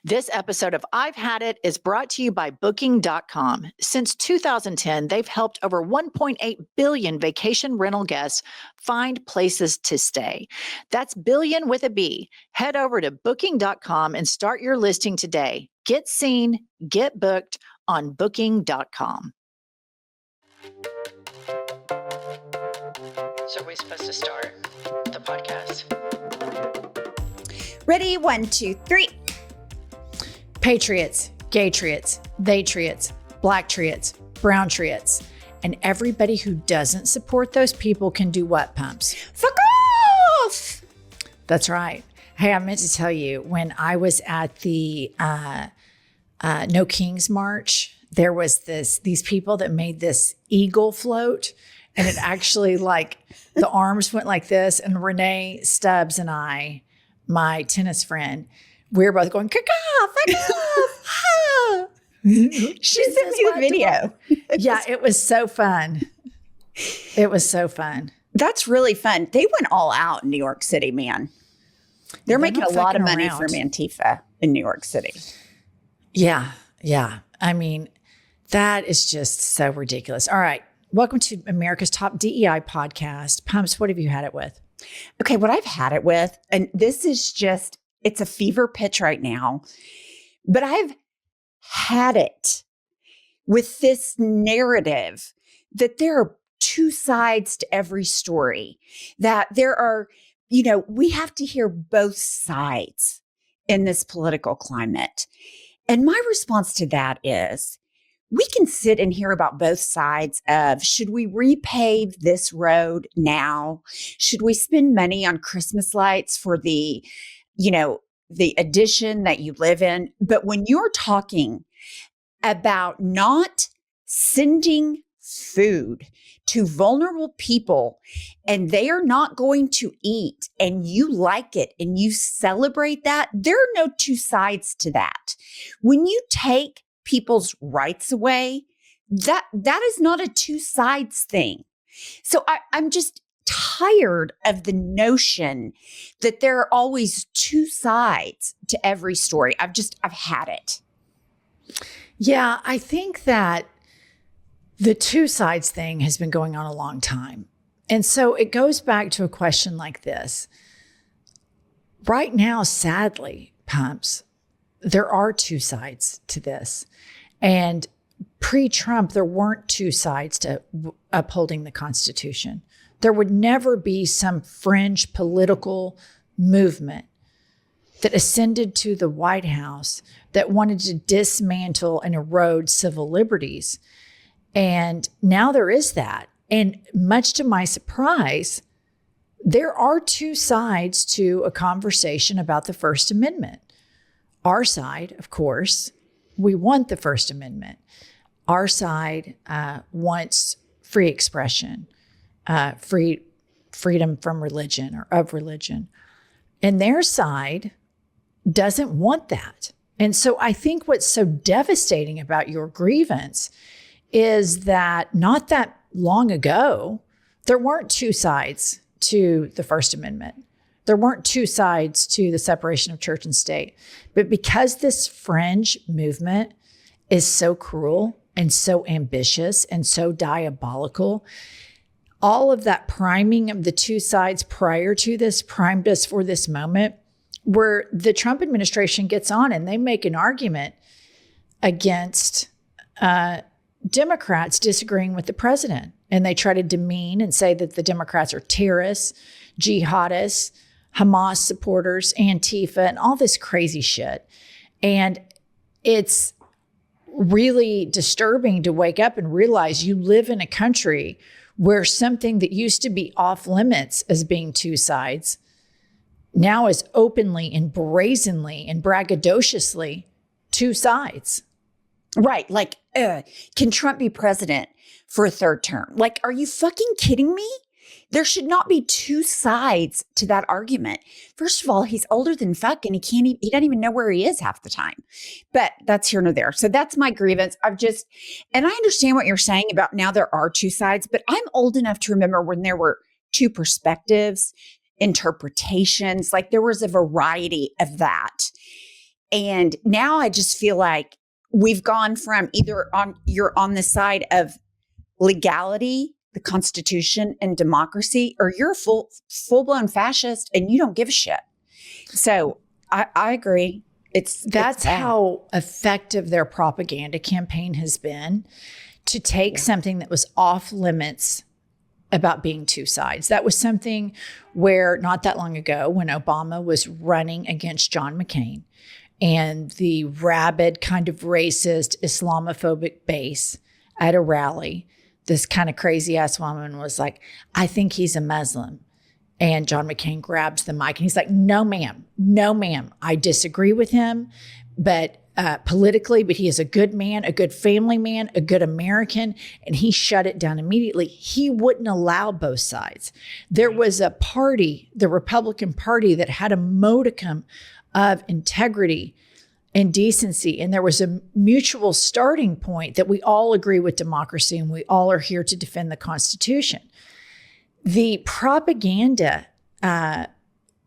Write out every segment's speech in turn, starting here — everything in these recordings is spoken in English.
This episode of I've Had It is brought to you by Booking.com. Since 2010, they've helped over 1.8 billion vacation rental guests find places to stay. That's billion with a B. Head over to Booking.com and start your listing today. Get seen, get booked on Booking.com. So are we supposed to start the podcast? Ready? 1, 2, 3. Patriots, gay triots, they triots, black triots, brown triots, and everybody who doesn't support those people can do what, Pumps? Fuck off! That's right. Hey, I meant to tell you, when I was at the No Kings March, there was these people that made this eagle float, and it actually the arms went like this, and Renee Stubbs and I, my tennis friend, we were both going, caw, fuck off. She sent me the video. Yeah, it was so fun. It was so fun. That's really fun. They went all out in New York City, man. They're making a lot of money from Antifa in New York City. Yeah. I mean, that is just so ridiculous. All right. Welcome to America's Top DEI podcast. Pumps, what have you had it with? Okay, what I've had it with, and this is just, it's a fever pitch right now, but I've had it with this narrative that there are two sides to every story, that there are, we have to hear both sides in this political climate. And my response to that is, we can sit and hear about both sides of, should we repave this road now? Should we spend money on Christmas lights for the addition that you live in? But when you're talking about not sending food to vulnerable people and they are not going to eat and you like it and you celebrate that, there are no two sides to that. When you take people's rights away, that is not a two sides thing. So I'm just tired of the notion that there are always two sides to every story. I've had it. Yeah, I think that the two sides thing has been going on a long time. And so it goes back to a question like this. Right now, sadly, Pumps, there are two sides to this. And pre-Trump, there weren't two sides to upholding the Constitution. There would never be some fringe political movement that ascended to the White House that wanted to dismantle and erode civil liberties. And now there is that. And much to my surprise, there are two sides to a conversation about the First Amendment. Our side, of course, we want the First Amendment. Our side wants free expression, freedom from religion or of religion. And their side doesn't want that. And so I think what's so devastating about your grievance is that not that long ago, there weren't two sides to the First Amendment. There weren't two sides to the separation of church and state. But because this fringe movement is so cruel and so ambitious and so diabolical, all of that priming of the two sides prior to this primed us for this moment where the Trump administration gets on and they make an argument against Democrats disagreeing with the president. And they try to demean and say that the Democrats are terrorists, jihadists, Hamas supporters, Antifa, and all this crazy shit. And it's really disturbing to wake up and realize you live in a country where something that used to be off limits as being two sides now is openly and brazenly and braggadociously two sides. Right. Can Trump be president for a third term? Are you fucking kidding me? There should not be two sides to that argument. First of all, he's older than fuck and he doesn't even know where he is half the time. But that's here nor there. So that's my grievance. And I understand what you're saying about now there are two sides, but I'm old enough to remember when there were two perspectives, interpretations, there was a variety of that. And now I just feel like we've gone from either you're on the side of legality, the Constitution, and democracy, or you're a full-blown fascist and you don't give a shit. So I agree. That's how effective their propaganda campaign has been, to take something that was off limits about being two sides. That was something where not that long ago, when Obama was running against John McCain and the rabid kind of racist Islamophobic base at a rally, this kind of crazy ass woman was like, I think he's a Muslim. And John McCain grabs the mic and he's like, no, ma'am. I disagree with him, but politically, but he is a good man, a good family man, a good American. And he shut it down immediately. He wouldn't allow both sides. There was a party, the Republican Party, that had a modicum of integrity and decency. And there was a mutual starting point that we all agree with democracy and we all are here to defend the Constitution. The propaganda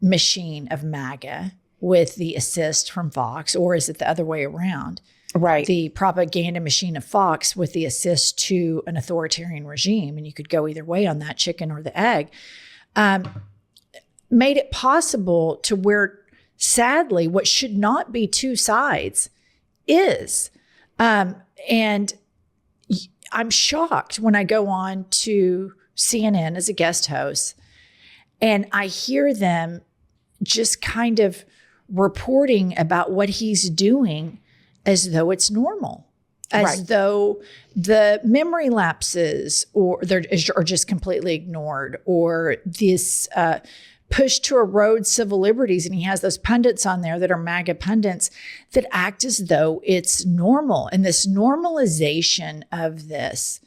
machine of MAGA, with the assist from Fox, or is it the other way around? Right. The propaganda machine of Fox with the assist to an authoritarian regime, and you could go either way on that, chicken or the egg, made it possible to where, sadly, what should not be two sides is. And I'm shocked when I go on to CNN as a guest host and I hear them just kind of reporting about what he's doing as though it's normal, as though the memory lapses are just completely ignored, or this push to erode civil liberties. And he has those pundits on there that are MAGA pundits that act as though it's normal. And this normalization of this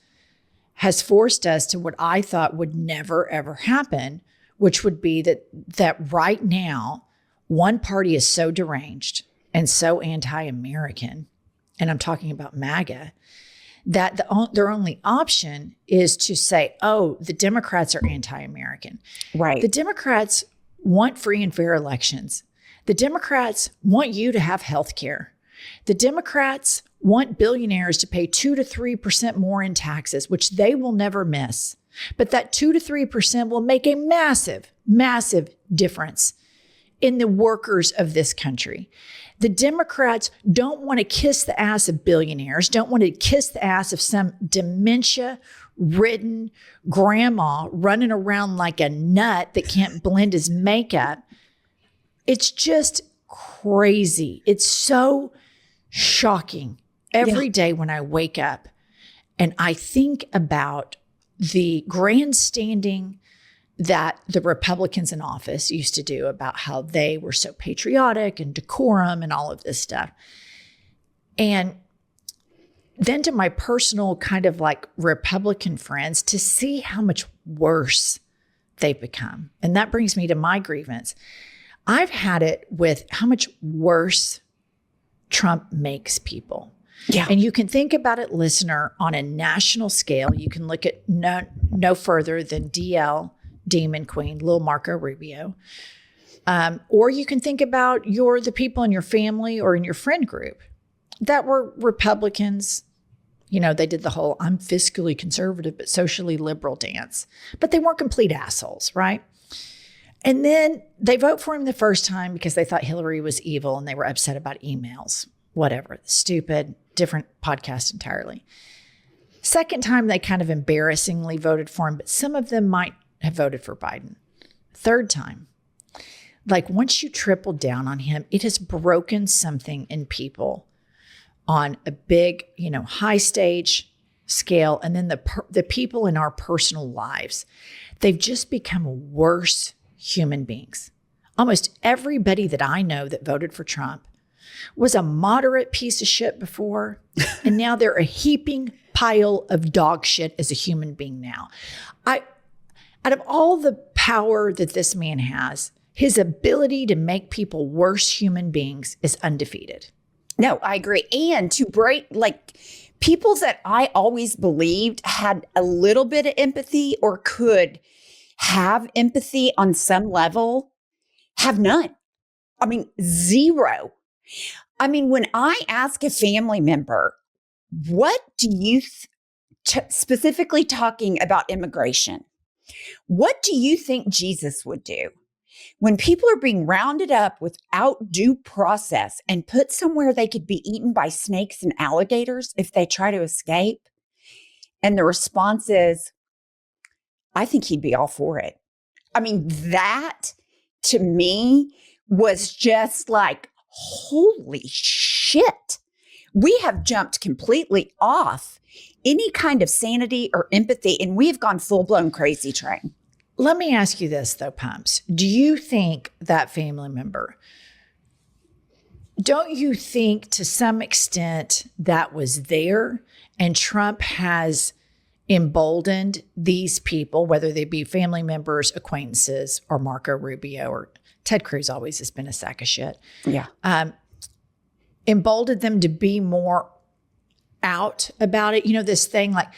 has forced us to what I thought would never, ever happen, which would be that right now, one party is so deranged and so anti-American, and I'm talking about MAGA, that their only option is to say, oh, the Democrats are anti-American. Right. The Democrats want free and fair elections. The Democrats want you to have health care. The Democrats want billionaires to pay 2 to 3% more in taxes, which they will never miss. But that 2 to 3% will make a massive, massive difference in the workers of this country. The Democrats don't want to kiss the ass of billionaires, don't want to kiss the ass of some dementia-ridden grandma running around like a nut that can't blend his makeup. It's just crazy. It's so shocking every day when I wake up and I think about the grandstanding that the Republicans in office used to do about how they were so patriotic and decorum and all of this stuff. And then to my personal kind of like Republican friends, to see how much worse they've become. And that brings me to my grievance. I've had it with how much worse Trump makes people. Yeah. And you can think about it, listener, on a national scale. You can look at no further than DL, Demon Queen, Lil Marco Rubio. Or you can think about the people in your family or in your friend group that were Republicans. You know, they did the whole I'm fiscally conservative but socially liberal dance. But they weren't complete assholes, right? And then they vote for him the first time because they thought Hillary was evil and they were upset about emails. Whatever, stupid, different podcast entirely. Second time, they kind of embarrassingly voted for him, but some of them might have voted for Biden. Third time, like once you triple down on him, it has broken something in people on a big, high stage scale. And then the people in our personal lives, they've just become worse human beings. Almost everybody that I know that voted for Trump was a moderate piece of shit before, and now they're a heaping pile of dog shit as a human being now. Out of all the power that this man has, his ability to make people worse human beings is undefeated. No, I agree. And to break, like, people that I always believed had a little bit of empathy or could have empathy on some level, have none. I mean, zero. I mean, when I ask a family member, what do you, specifically talking about immigration, what do you think Jesus would do? When people are being rounded up without due process and put somewhere they could be eaten by snakes and alligators if they try to escape, and the response is, I think he'd be all for it. I mean, that to me was just like, holy shit. We have jumped completely off any kind of sanity or empathy, and we've gone full-blown crazy train. Let me ask you this, though, Pumps. Do you think that family member, don't you think to some extent that was there and Trump has emboldened these people, whether they be family members, acquaintances, or Marco Rubio, or Ted Cruz always has been a sack of shit. Yeah. Emboldened them to be more out about it. You know, this thing like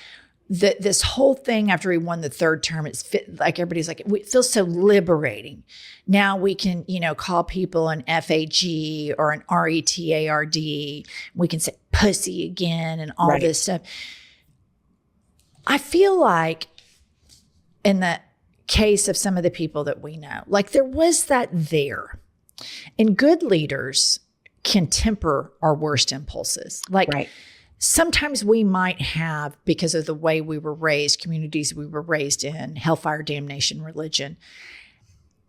this whole thing after he won the third term, like everybody's like, it feels so liberating. Now we can, call people an FAG or an RETARD. We can say pussy again and all this stuff. I feel like in the case of some of the people that we know, like there was that there. And good leaders can temper our worst impulses. Like sometimes we might have, because of the way we were raised, communities we were raised in, hellfire, damnation, religion,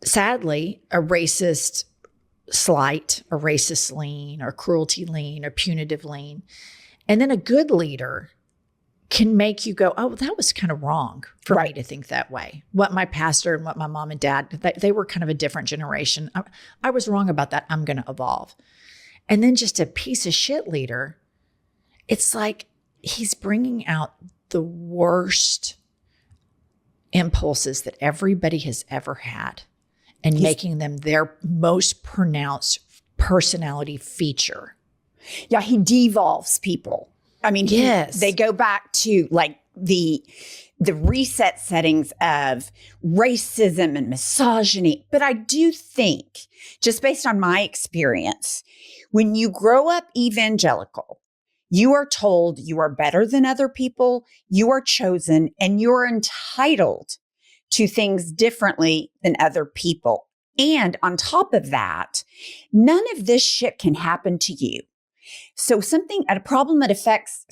sadly, a racist slight, a racist lean, or cruelty lean, or punitive lean. And then a good leader can make you go, oh, that was kind of wrong for me to think that way. What my pastor and what my mom and dad, they were kind of a different generation. I was wrong about that. I'm going to evolve. And then just a piece of shit leader, it's like he's bringing out the worst impulses that everybody has ever had and making them their most pronounced personality feature. Yeah, he devolves people. I mean, they go back to like the reset settings of racism and misogyny. But I do think, just based on my experience, when you grow up evangelical, you are told you are better than other people, you are chosen, and you're entitled to things differently than other people. And on top of that, none of this shit can happen to you. So a problem that affects,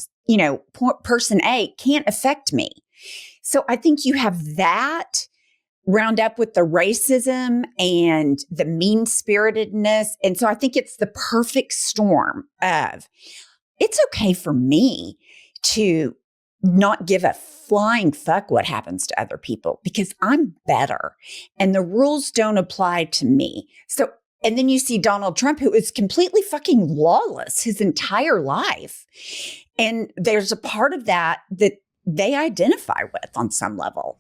person A can't affect me. So I think you have that round up with the racism and the mean-spiritedness. And so I think it's the perfect storm of, it's okay for me to not give a flying fuck what happens to other people because I'm better and the rules don't apply to me. So, and then you see Donald Trump, who is completely fucking lawless his entire life. And there's a part of that they identify with on some level.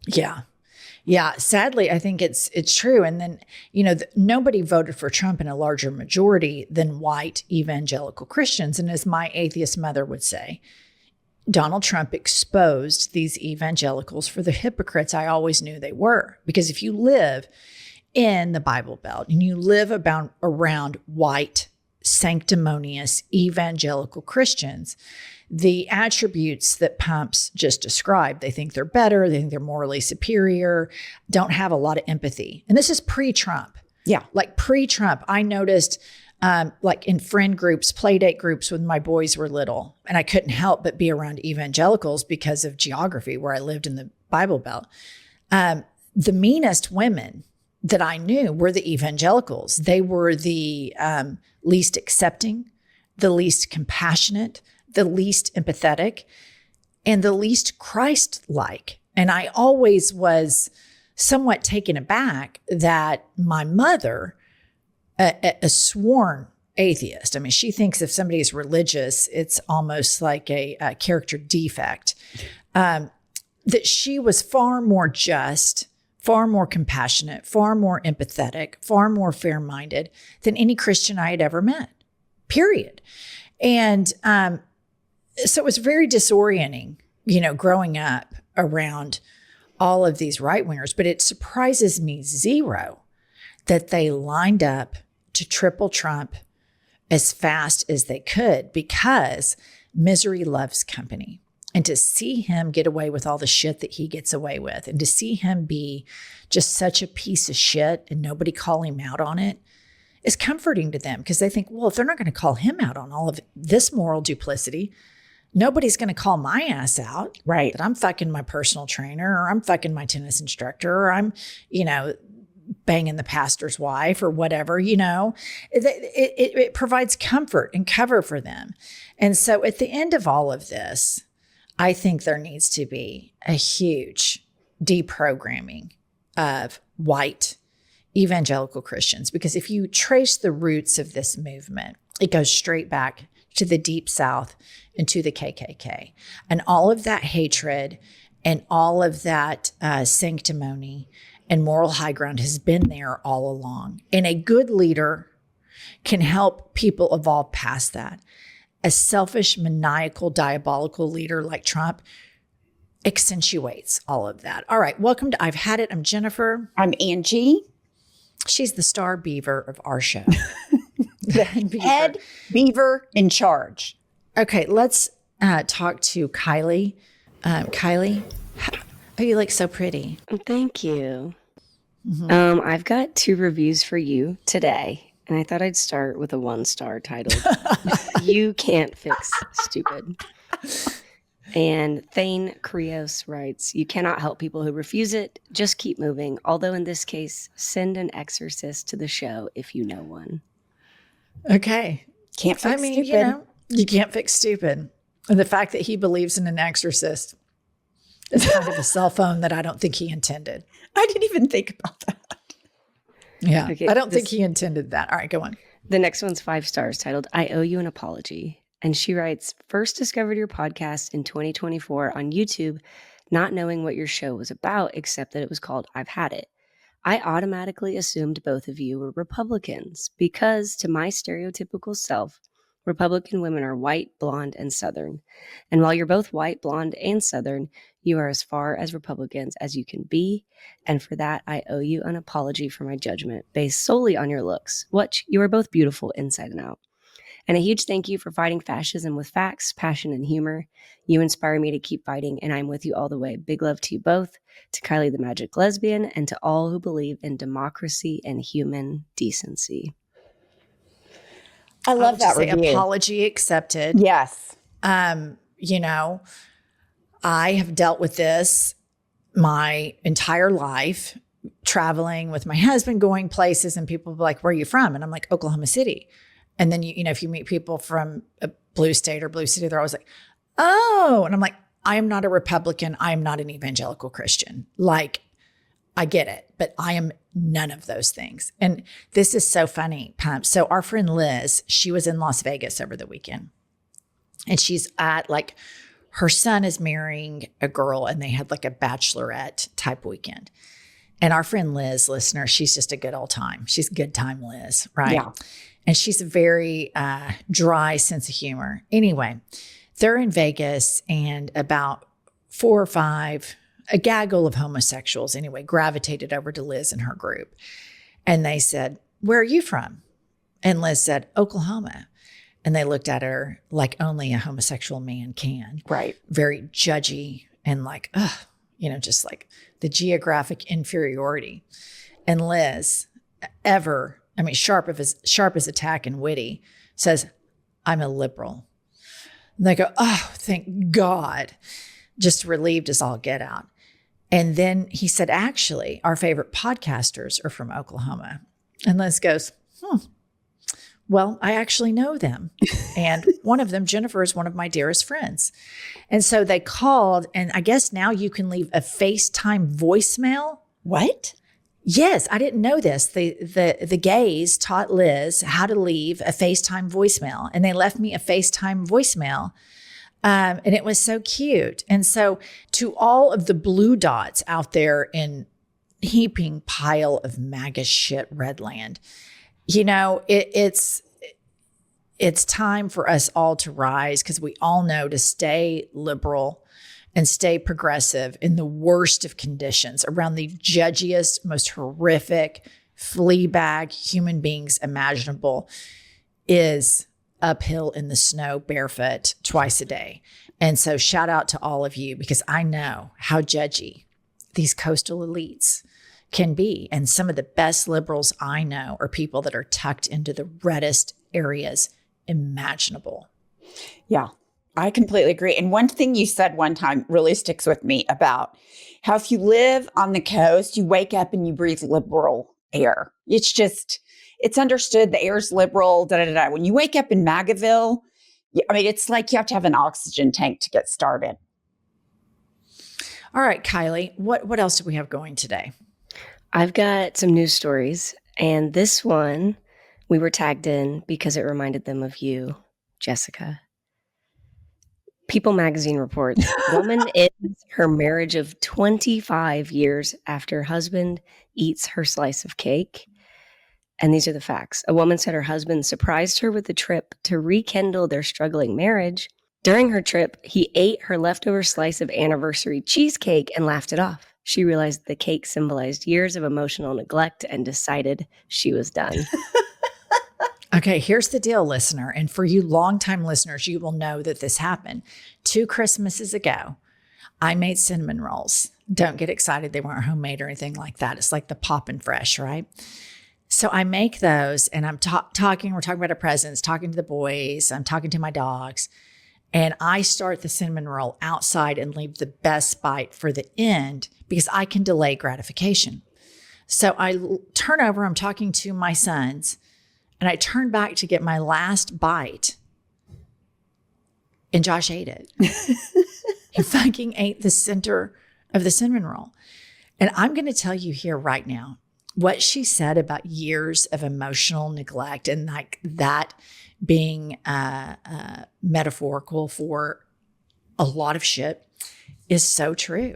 Yeah. Yeah. Sadly, I think it's true. And then, nobody voted for Trump in a larger majority than white evangelical Christians. And as my atheist mother would say, Donald Trump exposed these evangelicals for the hypocrites I always knew they were. Because if you live in the Bible Belt and you live around white, sanctimonious, evangelical Christians, the attributes that Pumps just described, they think they're better, they think they're morally superior, don't have a lot of empathy. And this is pre-Trump. Yeah. Like pre-Trump, I noticed like in friend groups, play date groups when my boys were little, and I couldn't help but be around evangelicals because of geography where I lived in the Bible Belt. The meanest women that I knew were the evangelicals. They were the least accepting, the least compassionate, the least empathetic, and the least Christ-like. And I always was somewhat taken aback that my mother, a sworn atheist, I mean, she thinks if somebody is religious, it's almost like a character defect, that she was far more just, far more compassionate, far more empathetic, far more fair-minded than any Christian I had ever met, period. And so it was very disorienting, growing up around all of these right-wingers. But it surprises me zero that they lined up to triple Trump as fast as they could because misery loves company. And to see him get away with all the shit that he gets away with, and to see him be just such a piece of shit and nobody call him out on it, is comforting to them because they think, well, if they're not going to call him out on all of this moral duplicity, nobody's going to call my ass out. Right. That I'm fucking my personal trainer, or I'm fucking my tennis instructor, or I'm, banging the pastor's wife or whatever, it provides comfort and cover for them. And so at the end of all of this, I think there needs to be a huge deprogramming of white evangelical Christians, because if you trace the roots of this movement, it goes straight back to the Deep South and to the KKK. And all of that hatred and all of that sanctimony and moral high ground has been there all along. And a good leader can help people evolve past that. A selfish, maniacal, diabolical leader like Trump accentuates all of that. All right, welcome to I've Had It. I'm Jennifer. I'm Angie. She's the star beaver of our show. The head beaver in charge. Okay, let's talk to Kylie. Kylie, you look so pretty. Thank you. I've got 2 reviews for you today. And I thought I'd start with a 1-star titled, You Can't Fix Stupid. And Thane Krios writes, you cannot help people who refuse it. Just keep moving. Although in this case, send an exorcist to the show if you know one. Okay. Can't fix stupid. You can't fix stupid. And the fact that he believes in an exorcist is kind of a cell phone that I don't think he intended. I didn't even think about that. Yeah, Okay, I don't think he intended that. All right, go on. The next one's 5 stars titled, I Owe You an Apology. And she writes, first discovered your podcast in 2024 on YouTube, not knowing what your show was about, except that it was called I've Had It. I automatically assumed both of you were Republicans because, to my stereotypical self, Republican women are white, blonde, and Southern. And while you're both white, blonde, and Southern, you are as far as Republicans as you can be. And for that, I owe you an apology for my judgment based solely on your looks, which you are both beautiful inside and out. And a huge thank you for fighting fascism with facts, passion, and humor. You inspire me to keep fighting, and I'm with you all the way. Big love to you both, to Kylie the Magic Lesbian, and to all who believe in democracy and human decency. I love that review. Apology accepted. Yes. I have dealt with this my entire life, traveling with my husband, going places, and people will be like, where are you from? And I'm like, Oklahoma City. And then, if you meet people from a blue state or blue city, they're always like, oh, and I'm like, I am not a Republican. I am not an evangelical Christian. Like, I get it, but I am none of those things. And this is so funny, Pump. So our friend Liz, she was in Las Vegas over the weekend, and she's at her son is marrying a girl, and they had a bachelorette type weekend. And our friend Liz, listener, she's just a good old time. She's a good time Liz, right? Yeah. And she's a very dry sense of humor. Anyway, they're in Vegas, and about 4 or 5, a gaggle of homosexuals anyway, gravitated over to Liz and her group. And they said, where are you from? And Liz said, Oklahoma. And they looked at her like only a homosexual man can. Right. Very judgy and just the geographic inferiority. And Liz, sharp as a tack and witty, says, I'm a liberal. And they go, oh, thank God. Just relieved as all get out. And then he said, actually, our favorite podcasters are from Oklahoma. And Liz goes, well, I actually know them. And one of them, Jennifer, is one of my dearest friends. And so they called, and I guess now you can leave a FaceTime voicemail. What? Yes, I didn't know this. The gays taught Liz how to leave a FaceTime voicemail, and they left me a FaceTime voicemail. And it was so cute. And so to all of the blue dots out there in heaping pile of MAGA shit Redland, it's time for us all to rise, because we all know to stay liberal and stay progressive in the worst of conditions around the judgiest, most horrific, flea bag human beings imaginable is uphill in the snow barefoot twice a day. And so shout out to all of you, because I know how judgy these coastal elites can be. And some of the best liberals I know are people that are tucked into the reddest areas imaginable. Yeah, I completely agree. And one thing you said one time really sticks with me about how if you live on the coast, you wake up and you breathe liberal air. It's understood the air's liberal, da, da, da, da. When you wake up in Magaville, I mean, it's like you have to have an oxygen tank to get started. All right, Kylie, what else do we have going today? I've got some news stories, and this one we were tagged in because it reminded them of you, Jessica. People magazine reports woman ends her marriage of 25 years after husband eats her slice of cake. And these are the facts. A woman said her husband surprised her with a trip to rekindle their struggling marriage. During her trip, he ate her leftover slice of anniversary cheesecake and laughed it off. She realized the cake symbolized years of emotional neglect and decided she was done. Okay, here's the deal, listener. And for you longtime listeners, you will know that this happened. 2 Christmases ago, I made cinnamon rolls. Don't get excited. They weren't homemade or anything like that. It's like the poppin' fresh, right? So I make those, and I'm talking, we're talking about our presents, talking to the boys, I'm talking to my dogs, and I start the cinnamon roll outside and leave the best bite for the end because I can delay gratification. So I turn over, I'm talking to my sons, and I turn back to get my last bite, and Josh ate it. He fucking ate the center of the cinnamon roll. And I'm going to tell you here right now, what she said about years of emotional neglect and like that being metaphorical for a lot of shit is so true,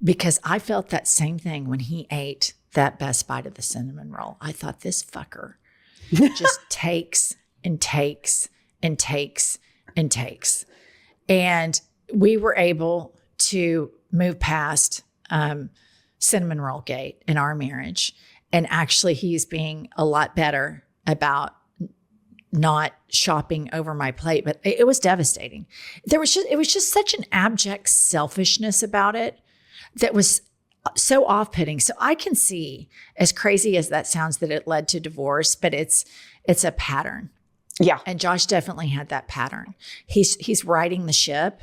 because I felt that same thing when he ate that best bite of the cinnamon roll. I thought, this fucker just takes and takes and takes and takes. And we were able to move past cinnamon roll gate in our marriage. And actually, he's being a lot better about not shopping over my plate, but it was devastating. It was just such an abject selfishness about it that was so off-putting. So I can see, as crazy as that sounds, that it led to divorce, but it's a pattern. Yeah. And Josh definitely had that pattern. He's riding the ship.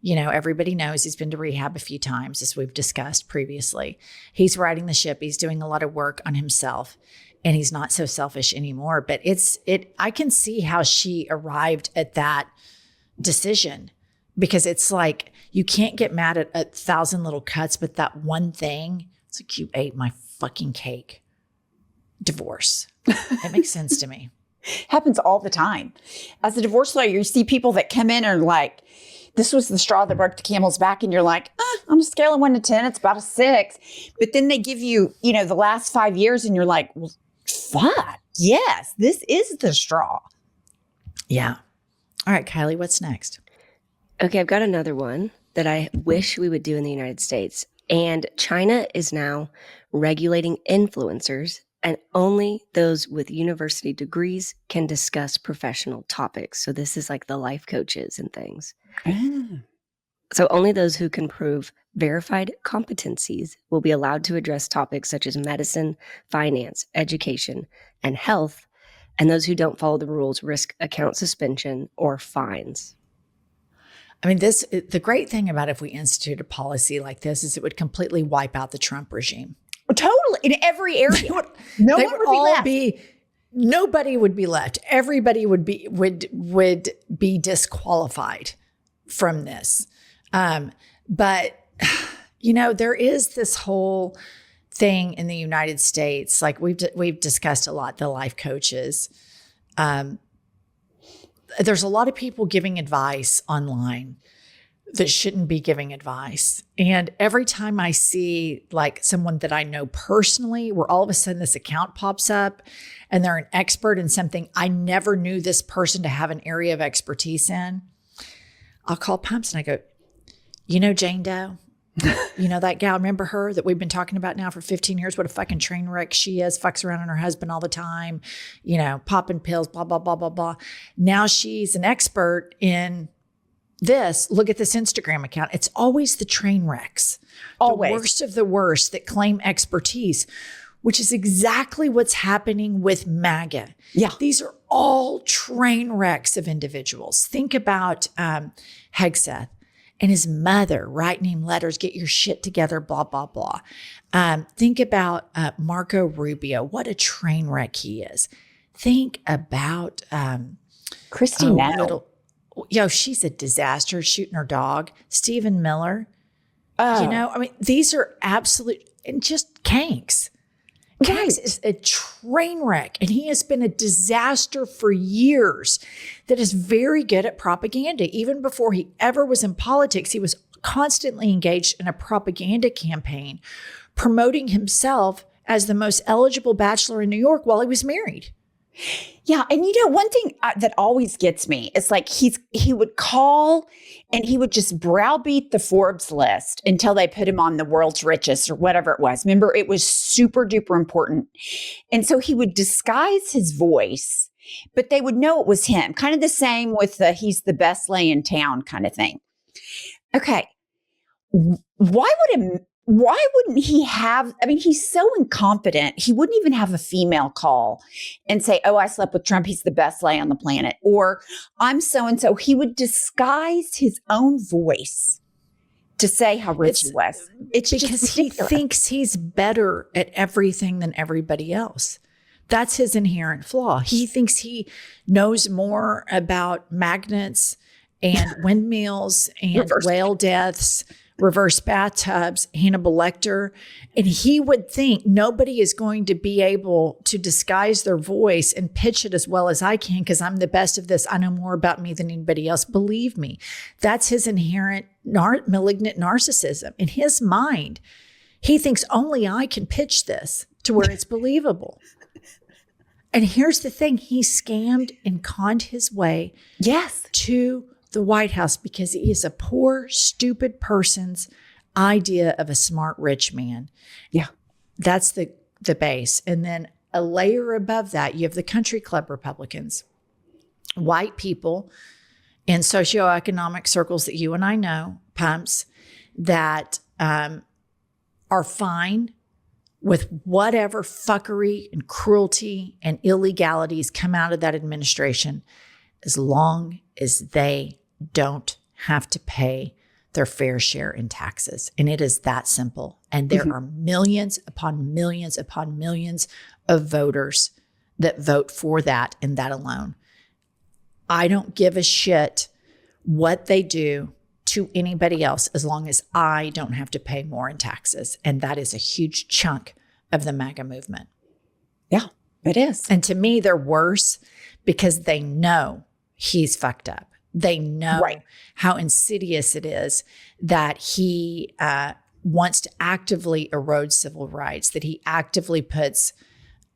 You know, everybody knows he's been to rehab a few times, as we've discussed previously. He's riding the ship. He's doing a lot of work on himself, and he's not so selfish anymore. But I can see how she arrived at that decision, because it's like, you can't get mad at 1,000 little cuts, but that one thing, it's like, you ate my fucking cake. Divorce. It makes sense to me. Happens all the time. As a divorce lawyer, you see people that come in and like, this was the straw that broke the camel's back. And you're like, on a scale of 1 to 10, it's about a 6. But then they give you, the last 5 years and you're like, well, fuck, yes, this is the straw. Yeah. All right, Kylie, what's next? Okay, I've got another one that I wish we would do in the United States. And China is now regulating influencers, and only those with university degrees can discuss professional topics. So this is like the life coaches and things. So only those who can prove verified competencies will be allowed to address topics such as medicine, finance, education, and health. And those who don't follow the rules risk account suspension or fines. I mean, the great thing about if we institute a policy like this is it would completely wipe out the Trump regime. Totally. In every area. Nobody would be left. Everybody would be disqualified from this. But there is this whole thing in the United States, like we've discussed a lot, the life coaches. There's a lot of people giving advice online that shouldn't be giving advice. And every time I see like someone that I know personally, where all of a sudden this account pops up and they're an expert in something I never knew this person to have an area of expertise in, I'll call Pumps and I go, Jane Doe, You know, that gal, remember her that we've been talking about now for 15 years? What a fucking train wreck she is, fucks around on her husband all the time, you know, popping pills, blah, blah, blah, blah, blah. Now she's an expert in this. Look at this Instagram account. It's always the train wrecks, Always. the worst of the worst that claim expertise, which is exactly what's happening with MAGA. Yeah. These are all train wrecks of individuals. Think about Hegseth and his mother writing him letters, get your shit together, blah, blah, blah. Think about Marco Rubio. What a train wreck he is. Think about Christy Nettle. She's a disaster shooting her dog. Stephen Miller. Oh. You know, I mean, these are absolute, and just Kanks. Kanks is a train wreck, and he has been a disaster for years that is very good at propaganda. Even before he ever was in politics, he was constantly engaged in a propaganda campaign, promoting himself as the most eligible bachelor in New York while he was married. Yeah. And you know, one thing that always gets me is like he would call and he would just browbeat the Forbes list until they put him on the world's richest or whatever it was. Remember, it was super duper important. And so he would disguise his voice, but they would know it was him. Kind of the same with the he's the best lay in town kind of thing. Okay. Why wouldn't he have, I mean, he's so incompetent. He wouldn't even have a female call and say, oh, I slept with Trump. He's the best lay on the planet. Or I'm so-and-so. He would disguise his own voice to say how rich he was. It's because he thinks he's better at everything than everybody else. That's his inherent flaw. He thinks he knows more about magnets and windmills and whale deaths, reverse bathtubs, Hannibal Lecter. And he would think nobody is going to be able to disguise their voice and pitch it as well as I can because I'm the best of this. I know more about me than anybody else. Believe me, that's his inherent malignant narcissism. In his mind, he thinks only I can pitch this to where it's believable. And here's the thing. He scammed and conned his way to the White House because he is a poor, stupid person's idea of a smart, rich man. Yeah. That's the base. And then a layer above that, you have the country club Republicans, white people in socioeconomic circles that you and I know, pumps, that are fine with whatever fuckery and cruelty and illegalities come out of that administration, as long as they don't have to pay their fair share in taxes. And it is that simple. And there are millions upon millions upon millions of voters that vote for that and that alone. I don't give a shit what they do to anybody else as long as I don't have to pay more in taxes. And that is a huge chunk of the MAGA movement. Yeah, it is. And to me, they're worse because they know he's fucked up. They know how insidious it is that he wants to actively erode civil rights, that he actively puts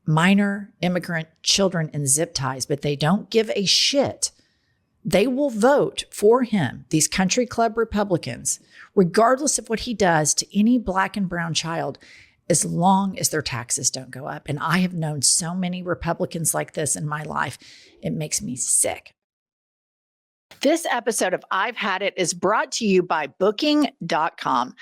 minor immigrant children in zip ties, but they don't give a shit. They will vote for him, these country club Republicans, regardless of what he does to any black and brown child, as long as their taxes don't go up. And I have known so many Republicans like this in my life. It makes me sick. This episode of I've Had It is brought to you by Booking.com.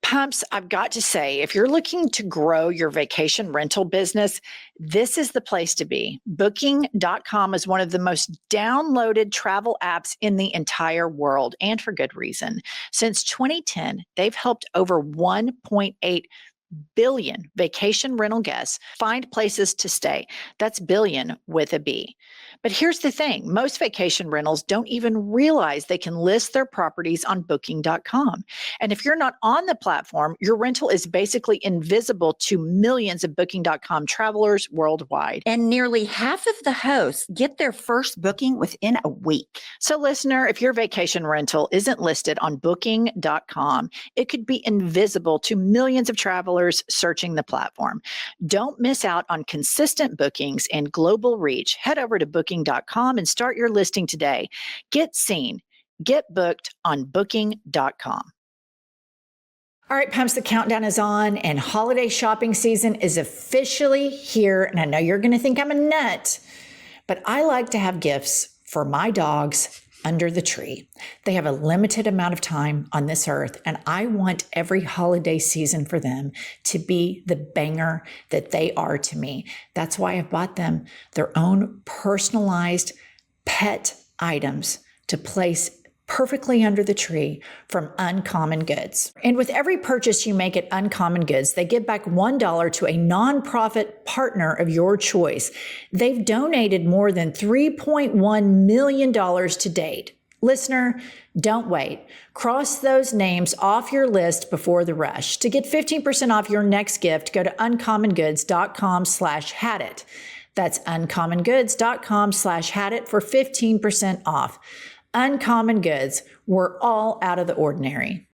Pumps, I've got to say, if you're looking to grow your vacation rental business, this is the place to be. Booking.com is one of the most downloaded travel apps in the entire world, and for good reason. Since 2010, they've helped over 1.8 billion vacation rental guests find places to stay. That's billion with a B. But here's the thing. Most vacation rentals don't even realize they can list their properties on Booking.com. And if you're not on the platform, your rental is basically invisible to millions of Booking.com travelers worldwide. And nearly half of the hosts get their first booking within a week. So listener, if your vacation rental isn't listed on Booking.com, it could be invisible to millions of travelers searching the platform. Don't miss out on consistent bookings and global reach. Head over to Booking.com and start your listing today. Get seen. Get booked on Booking.com. All right, Pumps, the countdown is on and holiday shopping season is officially here. And I know you're going to think I'm a nut, but I like to have gifts for my dogs under the tree. They have a limited amount of time on this earth, and I want every holiday season for them to be the banger that they are to me. That's why I've bought them their own personalized pet items to place perfectly under the tree from Uncommon Goods. And with every purchase you make at Uncommon Goods, they give back $1 to a nonprofit partner of your choice. They've donated more than $3.1 million to date. Listener, don't wait. Cross those names off your list before the rush. To get 15% off your next gift, go to uncommongoods.com/hadit. That's uncommongoods.com/hadit for 15% off. Uncommon Goods, we're all out of the ordinary.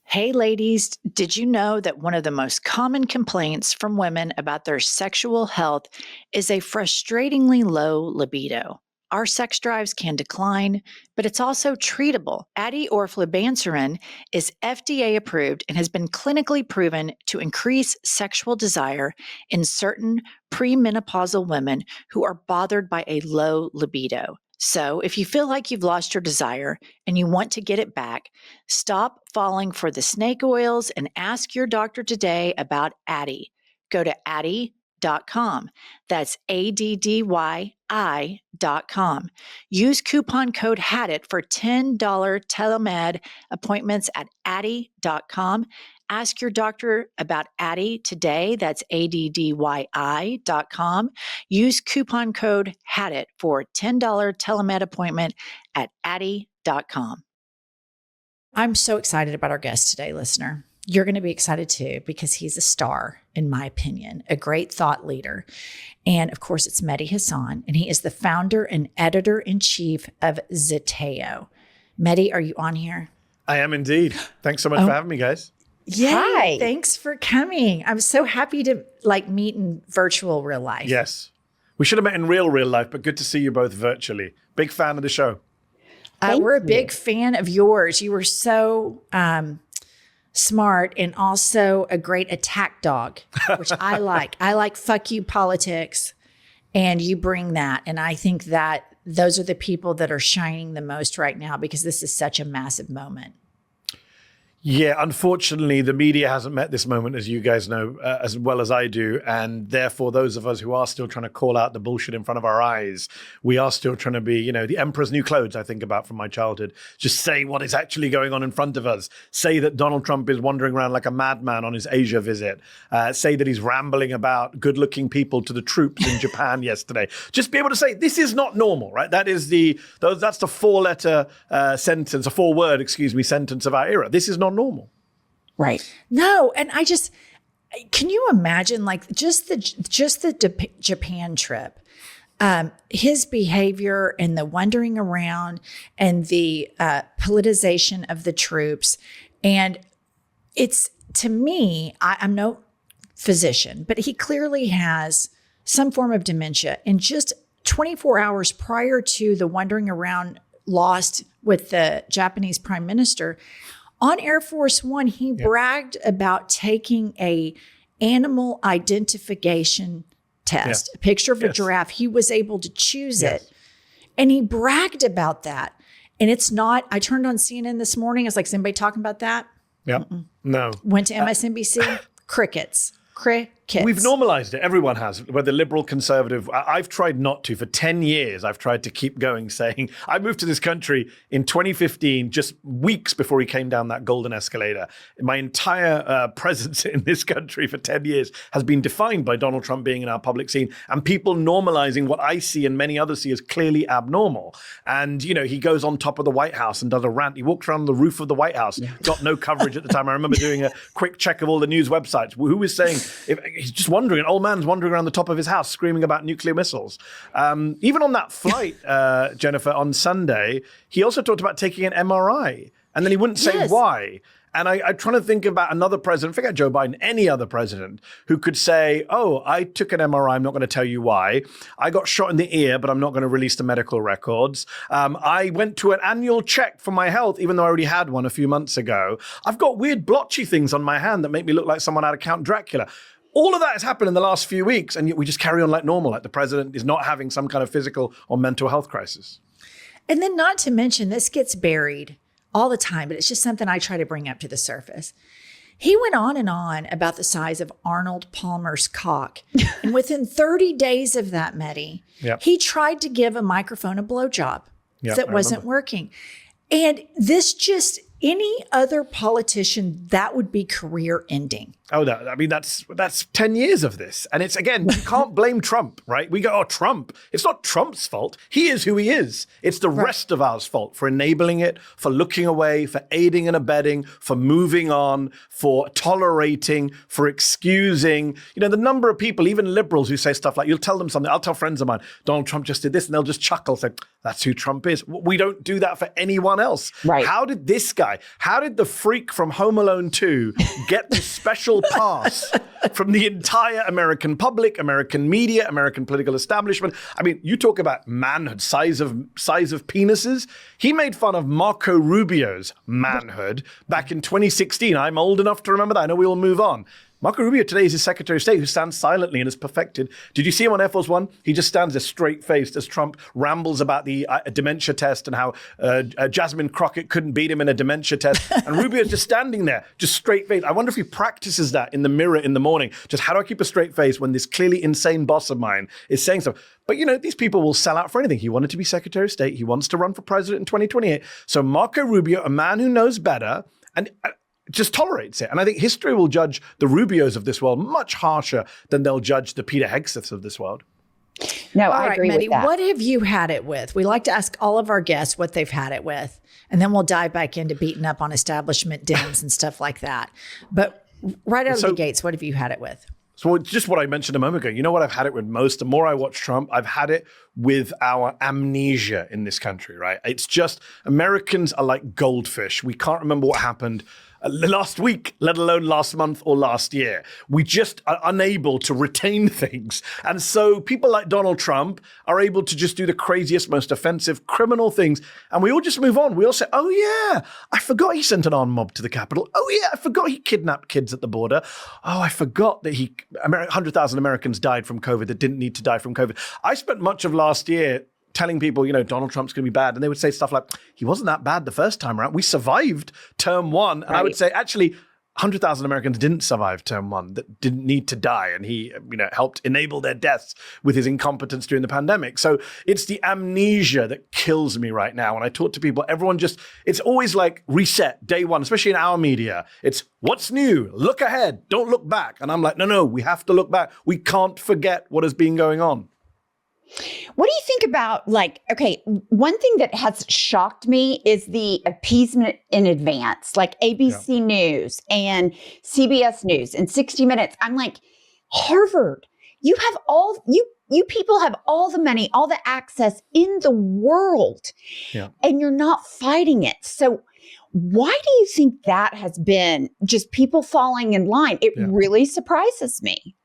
Hey ladies, did you know that one of the most common complaints from women about their sexual health is a frustratingly low libido? Our sex drives can decline, but it's also treatable. Addie or flibanserin is FDA approved and has been clinically proven to increase sexual desire in certain premenopausal women who are bothered by a low libido. So if you feel like you've lost your desire and you want to get it back, stop falling for the snake oils and ask your doctor today about Addie. Go to Addie.com. That's ADDYI.com. Use coupon code HADIT for $10 telemed appointments at Addie.com. Ask your doctor about Addie today. That's ADDYI.com. Use coupon code HADIT for $10 telemed appointment at Addie.com. I'm so excited about our guest today, listener. You're going to be excited too, because he's a star, in my opinion, a great thought leader. And of course, it's Mehdi Hasan, and he is the founder and editor-in-chief of Zeteo. Mehdi, are you on here? I am indeed. Thanks so much for having me, guys. Yay, Hi. thanks for coming. I'm so happy to meet in virtual real life. Yes. We should have met in real life, but good to see you both virtually. Big fan of the show. We're a big fan of yours. You were so smart and also a great attack dog, which I like. I like fuck you politics, and you bring that. And I think that those are the people that are shining the most right now because this is such a massive moment. Yeah, unfortunately, the media hasn't met this moment, as you guys know, as well as I do. And therefore, those of us who are still trying to call out the bullshit in front of our eyes, we are still trying to be, the emperor's new clothes, I think about from my childhood. Just say what is actually going on in front of us. Say that Donald Trump is wandering around like a madman on his Asia visit. Say that he's rambling about good-looking people to the troops in Japan yesterday. Just be able to say, this is not normal, right? That's the four-letter sentence, a four-word, sentence of our era. This is not normal. Right. No, and can you imagine just the Japan trip, his behavior and the wandering around and the politicization of the troops. And it's, to me, I'm no physician, but he clearly has some form of dementia. And just 24 hours prior to the wandering around lost with the Japanese prime minister, on Air Force One, he bragged about taking a animal identification test, a picture of a giraffe. He was able to choose it. And he bragged about that. And it's not, I turned on CNN this morning. I was like, is anybody talking about that? Yeah. No. Went to MSNBC, crickets. We've normalized it. Everyone has, whether liberal, conservative. I've tried not to. For 10 years, I've tried to keep going, saying, I moved to this country in 2015, just weeks before he came down that golden escalator. My entire presence in this country for 10 years has been defined by Donald Trump being in our public scene and people normalizing what I see and many others see as clearly abnormal. And, he goes on top of the White House and does a rant. He walked around the roof of the White House, got no coverage at the time. I remember doing a quick check of all the news websites. Who was saying, if he's just wandering, an old man's wandering around the top of his house screaming about nuclear missiles. Even on that flight, Jennifer, on Sunday, he also talked about taking an MRI, and then he wouldn't say why. And I'm trying to think about another president, forget Joe Biden, any other president who could say, oh, I took an MRI, I'm not going to tell you why. I got shot in the ear, but I'm not going to release the medical records. I went to an annual check for my health, even though I already had one a few months ago. I've got weird blotchy things on my hand that make me look like someone out of Count Dracula. All of that has happened in the last few weeks, and yet we just carry on like normal, like the president is not having some kind of physical or mental health crisis. And then not to mention, this gets buried all the time, but it's just something I try to bring up to the surface. He went on and on about the size of Arnold Palmer's cock. And within 30 days of that, Mehdi, he tried to give a microphone a blowjob that wasn't working. And this just, any other politician, that would be career ending. Oh, I mean, that's 10 years of this. And it's, again, you can't blame Trump, right? We go, oh, Trump. It's not Trump's fault. He is who he is. It's the rest of ours fault for enabling it, for looking away, for aiding and abetting, for moving on, for tolerating, for excusing. You know, the number of people, even liberals, who say stuff like, you'll tell them something. I'll tell friends of mine, Donald Trump just did this, and they'll just chuckle, say, that's who Trump is. We don't do that for anyone else. Right. How did this guy, how did the freak from Home Alone 2 get the special pass from the entire American public, American media, American political establishment? I mean, you talk about manhood, size of penises. He made fun of Marco Rubio's manhood back in 2016. I'm old enough to remember that. I know we all move on. Marco Rubio today is his Secretary of State who stands silently and is perfected. Did you see him on Air Force One? He just stands there straight-faced as Trump rambles about the dementia test and how Jasmine Crockett couldn't beat him in a dementia test. And Rubio's just standing there, just straight-faced. I wonder if he practices that in the mirror in the morning. Just how do I keep a straight face when this clearly insane boss of mine is saying stuff? But, you know, these people will sell out for anything. He wanted to be Secretary of State. He wants to run for president in 2028. So Marco Rubio, a man who knows better, and just tolerates it. And I think history will judge the Rubios of this world much harsher than they'll judge the Peter Hegseths of this world. No, I agree Mehdi, with that. what have you had it with? We like to ask all of our guests what they've had it with, and then we'll dive back into beating up on establishment Dems and stuff like that. But right out of the gates, what have you had it with? So just what I mentioned a moment ago, you know what I've had it with most? The more I watch Trump, I've had it with our amnesia in this country, right? It's just Americans are like goldfish. We can't remember what happened last week, let alone last month or last year. We just are unable to retain things. And so people like Donald Trump are able to just do the craziest, most offensive criminal things. And we all just move on. We all say, oh yeah, I forgot he sent an armed mob to the Capitol. Oh yeah, I forgot he kidnapped kids at the border. Oh, I forgot that 100,000 Americans died from COVID that didn't need to die from COVID. I spent much of last year telling people, you know, Donald Trump's going to be bad. And they would say stuff like, he wasn't that bad the first time around. We survived term one. And I would say, actually, 100,000 Americans didn't survive term one that didn't need to die. And he, you know, helped enable their deaths with his incompetence during the pandemic. So it's the amnesia that kills me right now. When I talk to people, everyone just, it's always like reset day one, especially in our media. It's what's new, look ahead, don't look back. And I'm like, no, we have to look back. We can't forget what has been going on. What do you think about, like, okay, one thing that has shocked me is the appeasement in advance, like ABC News and CBS News and 60 Minutes. I'm like, Harvard, you have you people have all the money, all the access in the world, and you're not fighting it. So why do you think that has been just people falling in line? It really surprises me.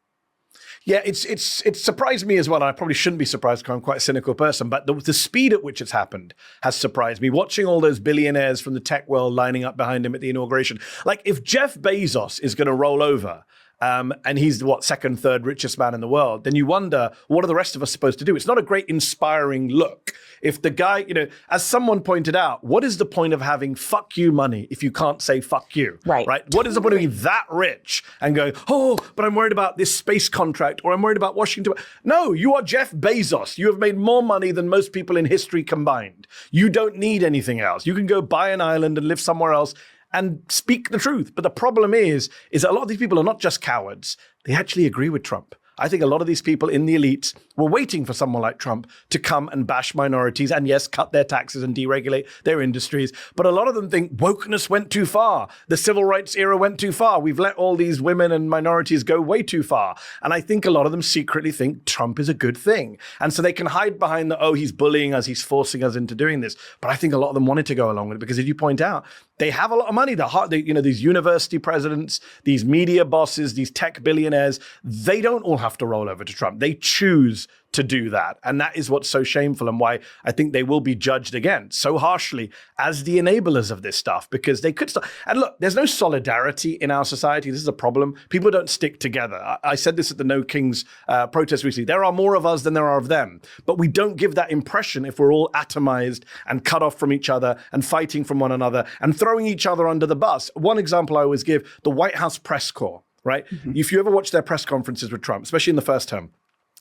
Yeah, it's surprised me as well. I probably shouldn't be surprised because I'm quite a cynical person, but the speed at which it's happened has surprised me. Watching all those billionaires from the tech world lining up behind him at the inauguration. Like, if Jeff Bezos is going to roll over, and he's second, third richest man in the world, then you wonder, what are the rest of us supposed to do? It's not a great inspiring look. If the guy, you know, as someone pointed out, what is the point of having fuck you money if you can't say fuck you? Right? What is the point of being that rich and going, oh, but I'm worried about this space contract, or I'm worried about Washington. No, you are Jeff Bezos. You have made more money than most people in history combined. You don't need anything else. You can go buy an island and live somewhere else and speak the truth. But the problem is that a lot of these people are not just cowards. They actually agree with Trump. I think a lot of these people in the elites were waiting for someone like Trump to come and bash minorities and, yes, cut their taxes and deregulate their industries. But a lot of them think wokeness went too far. The civil rights era went too far. We've let all these women and minorities go way too far. And I think a lot of them secretly think Trump is a good thing. And so they can hide behind he's bullying us, he's forcing us into doing this. But I think a lot of them wanted to go along with it because, as you point out, They have a lot of money. These university presidents, these media bosses, these tech billionaires, they don't all have to roll over to Trump. They choose to do that. And that is what's so shameful and why I think they will be judged again so harshly as the enablers of this stuff, because they could start. And look, there's no solidarity in our society. This is a problem. People don't stick together. I said this at the No Kings protest recently. There are more of us than there are of them. But we don't give that impression if we're all atomized and cut off from each other and fighting from one another and throwing each other under the bus. One example I always give, the White House press corps, right? Mm-hmm. If you ever watch their press conferences with Trump, especially in the first term,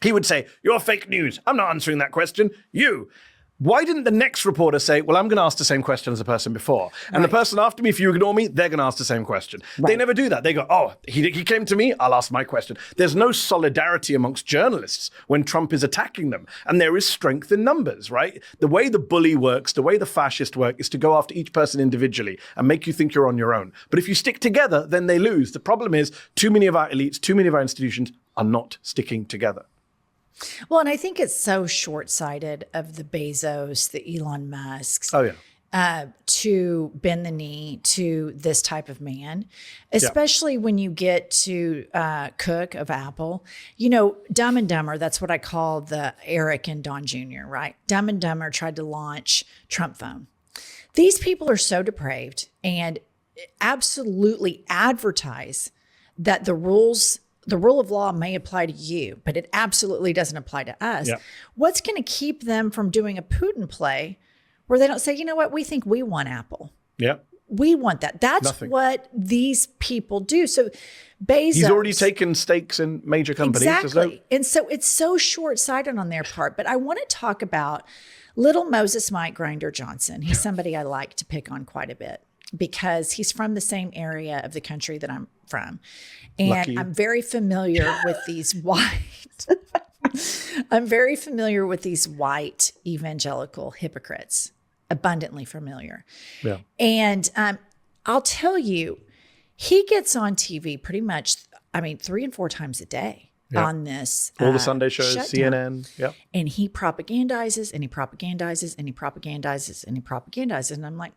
he would say, "You're fake news. I'm not answering that question. You." Why didn't the next reporter say, "Well, I'm going to ask the same question as the person before. And the person after me, if you ignore me, they're going to ask the same question." Right. They never do that. They go, "Oh, he came to me, I'll ask my question." There's no solidarity amongst journalists when Trump is attacking them. And there is strength in numbers, right? The way the bully works, the way the fascist work is to go after each person individually and make you think you're on your own. But if you stick together, then they lose. The problem is too many of our elites, too many of our institutions are not sticking together. Well, and I think it's so short-sighted of the Bezos, the Elon Musks, to bend the knee to this type of man, especially when you get to Cook of Apple. You know, Dumb and Dumber, that's what I call the Eric and Don Jr., right? Dumb and Dumber tried to launch Trump phone. These people are so depraved and absolutely advertise that the rule of law may apply to you, but it absolutely doesn't apply to us. Yep. What's going to keep them from doing a Putin play where they don't say, "You know what, we think we want Apple. Yeah. We want that." That's what these people do. So Bezos. He's already taken stakes in major companies. Exactly. And so it's so short-sighted on their part. But I want to talk about little Moses Mike Grinder Johnson. He's somebody I like to pick on quite a bit because he's from the same area of the country that I'm from. And I'm very familiar with these white evangelical hypocrites, abundantly familiar. Yeah. And I'll tell you, he gets on TV pretty much, 3 and 4 times a day on this. All the Sunday shows, shutdown. CNN. Yeah. And he propagandizes and he propagandizes and he propagandizes and he propagandizes. And I'm like,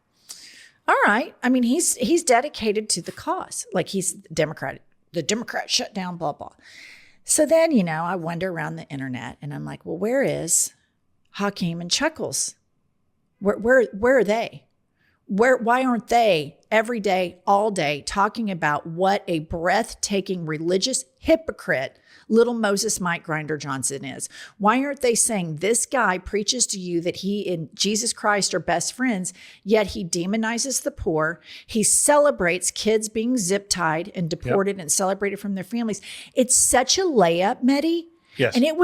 all right. I mean, he's dedicated to the cause. Like he's the Democrat shut down, blah, blah. So then, I wander around the internet and I'm like, well, where is Hakeem and Chuckles? Where are they? Why aren't they every day, all day, talking about what a breathtaking religious hypocrite little Moses Mike Grinder Johnson is? Why aren't they saying this guy preaches to you that he and Jesus Christ are best friends, yet he demonizes the poor. He celebrates kids being zip-tied and deported and separated from their families. It's such a layup, Mehdi. Yes. And it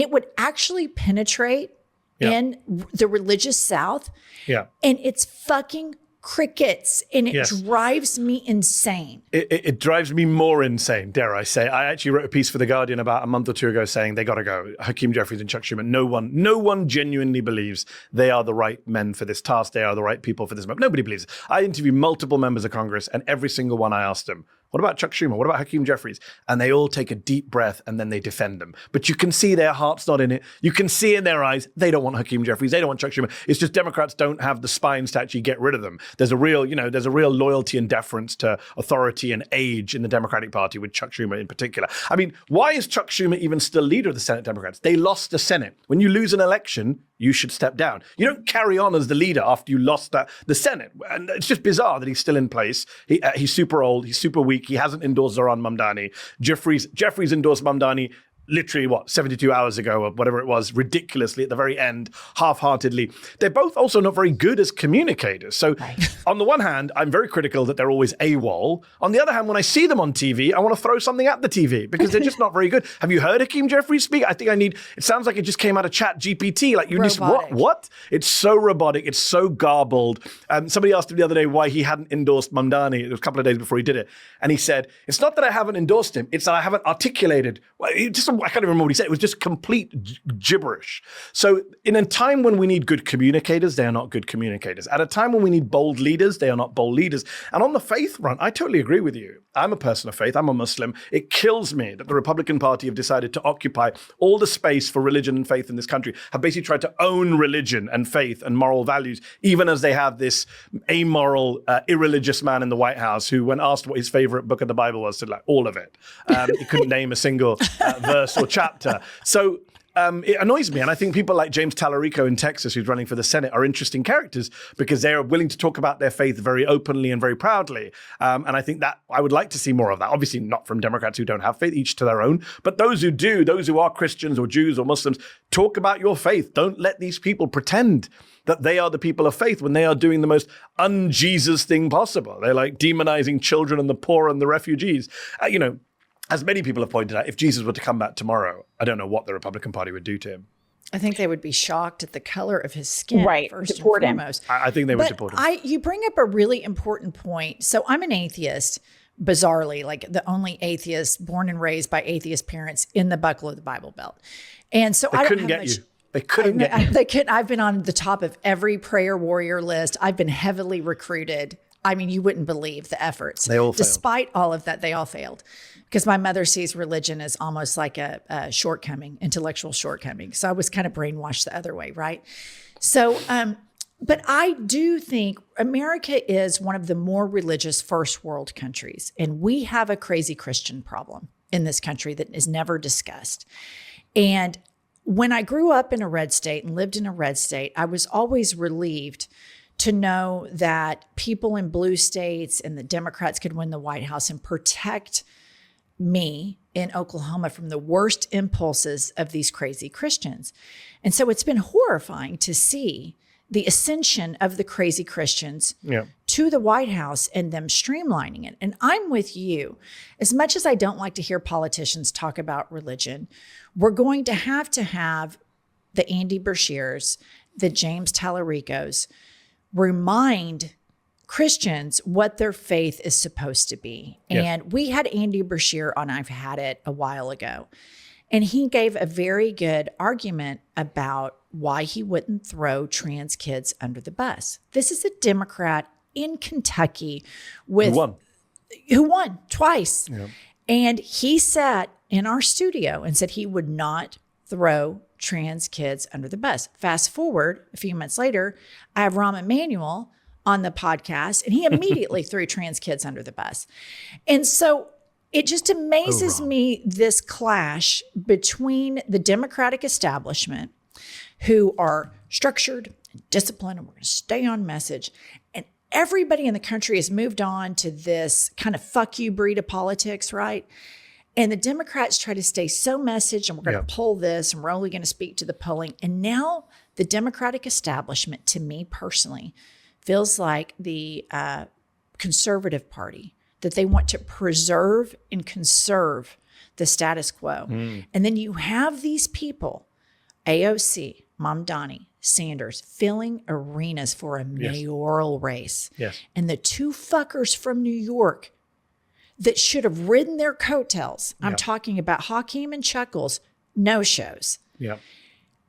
would actually penetrate in the religious South. Yeah. And it's fucking crickets, and it drives me insane. It drives me more insane, dare I say. I actually wrote a piece for The Guardian about a month or two ago saying they got to go. Hakeem Jeffries and Chuck Schumer. No one genuinely believes they are the right men for this task. They are the right people for this. Nobody believes it. I interviewed multiple members of Congress, and every single one I asked them, what about Chuck Schumer? What about Hakeem Jeffries? And they all take a deep breath and then they defend them. But you can see their heart's not in it. You can see in their eyes, they don't want Hakeem Jeffries. They don't want Chuck Schumer. It's just Democrats don't have the spines to actually get rid of them. There's a real loyalty and deference to authority and age in the Democratic Party with Chuck Schumer in particular. I mean, why is Chuck Schumer even still leader of the Senate Democrats? They lost the Senate. When you lose an election, you should step down. You don't carry on as the leader after you lost the Senate. And it's just bizarre that he's still in place. He's super old. He's super weak. He hasn't endorsed Zohran Mamdani. Jeffries endorsed Mamdani literally 72 hours ago or whatever it was, ridiculously at the very end, half-heartedly. They're both also not very good as communicators. So on the one hand, I'm very critical that they're always AWOL. On the other hand, when I see them on TV, I want to throw something at the TV because they're just not very good. Have you heard Hakeem Jeffries speak? I think it sounds like it just came out of Chat GPT. Like you just, what? It's so robotic. It's so garbled. Somebody asked him the other day why he hadn't endorsed Mamdani. It was a couple of days before he did it. And he said, it's not that I haven't endorsed him. It's that I haven't articulated. It's just a I can't even remember what he said. It was just complete gibberish. So in a time when we need good communicators, they are not good communicators. At a time when we need bold leaders, they are not bold leaders. And on the faith front, I totally agree with you. I'm a person of faith. I'm a Muslim. It kills me that the Republican Party have decided to occupy all the space for religion and faith in this country, have basically tried to own religion and faith and moral values, even as they have this amoral, irreligious man in the White House who, when asked what his favorite book of the Bible was, said like all of it. He couldn't name a single verse or chapter. So it annoys me. And I think people like James Tallarico in Texas, who's running for the Senate, are interesting characters because they are willing to talk about their faith very openly and very proudly. And I think that I would like to see more of that. Obviously not from Democrats who don't have faith, each to their own. But those who do, those who are Christians or Jews or Muslims, talk about your faith. Don't let these people pretend that they are the people of faith when they are doing the most un-Jesus thing possible. They're like demonizing children and the poor and the refugees. As many people have pointed out, if Jesus were to come back tomorrow, I don't know what the Republican Party would do to him. I think they would be shocked at the color of his skin. Right. First Deport and him. foremost. I think they would deport him. You bring up a really important point. So I'm an atheist, bizarrely, like the only atheist born and raised by atheist parents in the buckle of the Bible Belt. And so They I don't couldn't have get much. you. They couldn't get you. They could. I've been on the top of every prayer warrior list. I've been heavily recruited. I mean, you wouldn't believe the efforts. They all failed. Despite all of that, they all failed. Because my mother sees religion as almost like a shortcoming, intellectual shortcoming. So I was kind of brainwashed the other way, right? So, but I do think America is one of the more religious first world countries. And we have a crazy Christian problem in this country that is never discussed. And when I grew up in a red state and lived in a red state, I was always relieved to know that people in blue states and the Democrats could win the White House and protect me in Oklahoma from the worst impulses of these crazy Christians. And so it's been horrifying to see the ascension of the crazy Christians to the White House and them streamlining it. And I'm with you. As much as I don't like to hear politicians talk about religion, we're going to have the Andy Beshears, the James Tallaricos, remind Christians what their faith is supposed to be. Yes. And we had Andy Beshear on I've Had It a while ago. And he gave a very good argument about why he wouldn't throw trans kids under the bus. This is a Democrat in Kentucky who won twice. Yeah. And he sat in our studio and said he would not throw trans kids under the bus. Fast forward a few months later, I have Rahm Emanuel on the podcast, and he immediately threw trans kids under the bus. And so it just amazes me, this clash between the Democratic establishment, who are structured and disciplined, and we're going to stay on message, and everybody in the country has moved on to this kind of fuck you breed of politics, right? And the Democrats try to stay so messaged, and we're going to poll this, and we're only going to speak to the polling. And now the Democratic establishment, to me personally, feels like the conservative party, that they want to preserve and conserve the status quo. And then you have these people, AOC, Mamdani, Sanders, filling arenas for a mayoral race. Yes. And the two fuckers from New York that should have ridden their coattails, I'm talking about Hakeem and Chuckles, no shows. Yeah.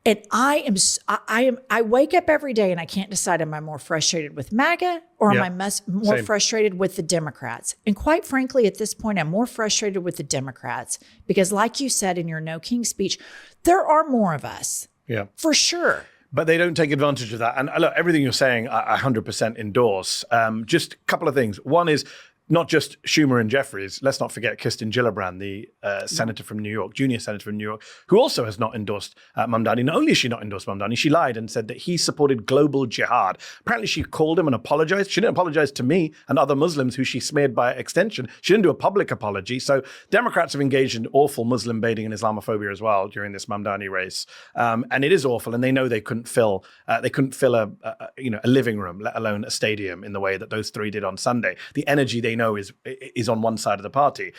And I wake up every day and I can't decide, am I more frustrated with MAGA or am I more frustrated with the Democrats? And quite frankly, at this point, I'm more frustrated with the Democrats because, like you said in your No King speech, there are more of us. Yeah. For sure. But they don't take advantage of that. And look, everything you're saying, I 100% endorse. Just a couple of things. One is, not just Schumer and Jeffries. Let's not forget Kirsten Gillibrand, the senator from New York, junior senator from New York, who also has not endorsed Mamdani. Not only has she not endorsed Mamdani, she lied and said that he supported global jihad. Apparently, she called him and apologized. She didn't apologize to me and other Muslims who she smeared by extension. She didn't do a public apology. So Democrats have engaged in awful Muslim baiting and Islamophobia as well during this Mamdani race, and it is awful. And they know they couldn't fill a living room, let alone a stadium, in the way that those three did on Sunday. The energy they know is on one side of the party.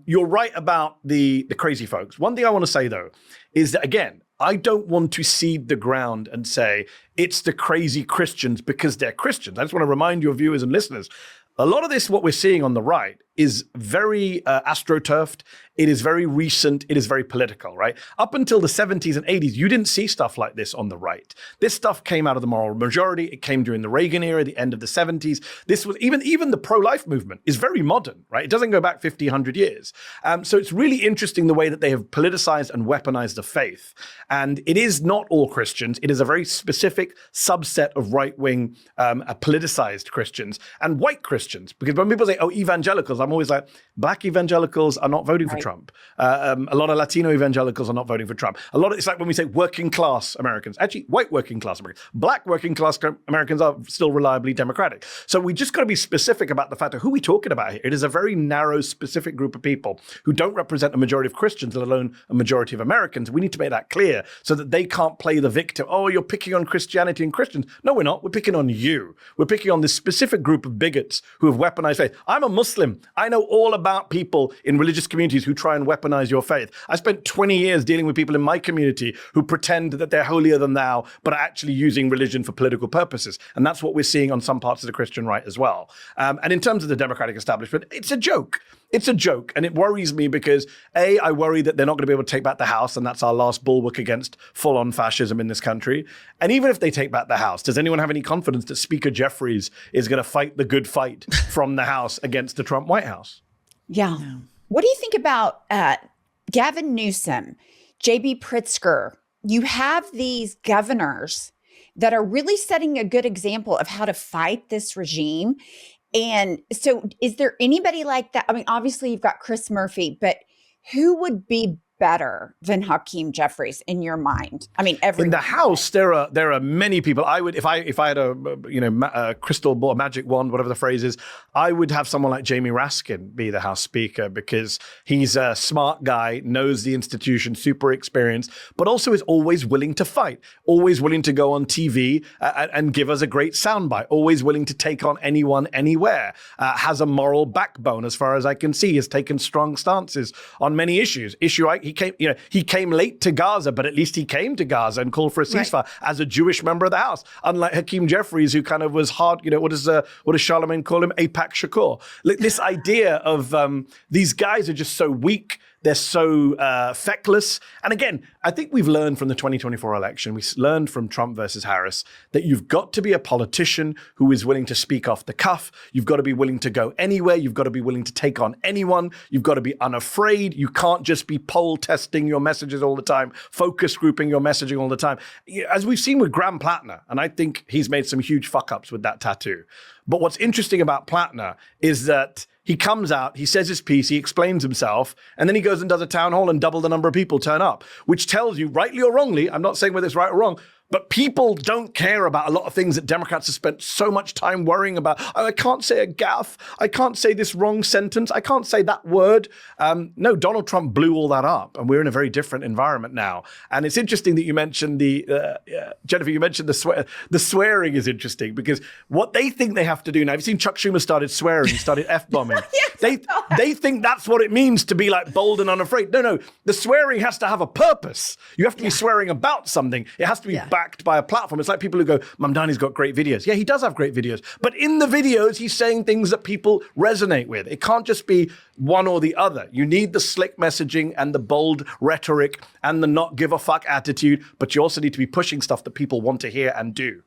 You're right about the crazy folks. One thing I want to say, though, is that, again, I don't want to cede the ground and say it's the crazy Christians because they're Christians. I just want to remind your viewers and listeners, a lot of this, what we're seeing on the right, is very astroturfed. It is very recent. It is very political, right? Up until the 70s and 80s, you didn't see stuff like this on the right. This stuff came out of the moral majority. It came during the Reagan era, the end of the 70s. This was even the pro-life movement is very modern, right? It doesn't go back 50, 100 years. So it's really interesting the way that they have politicized and weaponized the faith. And it is not all Christians. It is a very specific subset of right-wing politicized Christians and white Christians. Because when people say, oh, evangelicals, I'm always like, black evangelicals are not voting for Trump. A lot of Latino evangelicals are not voting for Trump. It's like when we say working class Americans, actually white working class Americans, black working class Americans are still reliably Democratic. So we just got to be specific about the fact of who we're talking about here. It is a very narrow, specific group of people who don't represent a majority of Christians, let alone a majority of Americans. We need to make that clear so that they can't play the victim. Oh, you're picking on Christianity and Christians. No, we're not. We're picking on you. We're picking on this specific group of bigots who have weaponized faith. I'm a Muslim. I know all about people in religious communities who try and weaponize your faith. I spent 20 years dealing with people in my community who pretend that they're holier than thou, but are actually using religion for political purposes. And that's what we're seeing on some parts of the Christian right as well. And in terms of the Democratic establishment, it's a joke. It's a joke. And it worries me because, A, I worry that they're not going to be able to take back the House, and that's our last bulwark against full-on fascism in this country. And even if they take back the House, does anyone have any confidence that Speaker Jeffries is going to fight the good fight from the House against the Trump White House? Yeah. No. What do you think about Gavin Newsom, J.B. Pritzker? You have these governors that are really setting a good example of how to fight this regime. And so is there anybody like that? I mean, obviously you've got Chris Murphy, but who would be better than Hakeem Jeffries in your mind? I mean, in the House, there are many people. I would, if I had a crystal ball, magic wand, whatever the phrase is, I would have someone like Jamie Raskin be the House Speaker because he's a smart guy, knows the institution, super experienced, but also is always willing to fight, always willing to go on TV and give us a great soundbite, always willing to take on anyone, anywhere, has a moral backbone as far as I can see, has taken strong stances on many issues. He came late to Gaza, but at least he came to Gaza and called for a ceasefire as a Jewish member of the House. Unlike Hakeem Jeffries, who kind of was hard, what does Charlemagne call him? Apac Shakur. This idea of these guys are just so weak. They're so feckless. And again, I think we've learned from the 2024 election, we learned from Trump versus Harris, that you've got to be a politician who is willing to speak off the cuff. You've got to be willing to go anywhere. You've got to be willing to take on anyone. You've got to be unafraid. You can't just be poll testing your messages all the time, focus grouping your messaging all the time. As we've seen with Graham Plattner, and I think he's made some huge fuck-ups with that tattoo. But what's interesting about Plattner is that he comes out, he says his piece, he explains himself, and then he goes and does a town hall and double the number of people turn up, which tells you, rightly or wrongly, I'm not saying whether it's right or wrong, but people don't care about a lot of things that Democrats have spent so much time worrying about. I can't say a gaffe. I can't say this wrong sentence. I can't say that word. No, Donald Trump blew all that up, and we're in a very different environment now. And it's interesting that you mentioned Jennifer, you mentioned the swearing is interesting because what they think they have to do now, have you seen Chuck Schumer started swearing, he started F-bombing? Yes, they think that's what it means to be like bold and unafraid. No, the swearing has to have a purpose. You have to be swearing about something. It has to be backed by a platform. It's like people who go, Mamdani's got great videos. Yeah, he does have great videos. But in the videos, he's saying things that people resonate with. It can't just be one or the other. You need the slick messaging and the bold rhetoric and the not give a fuck attitude, but you also need to be pushing stuff that people want to hear and do.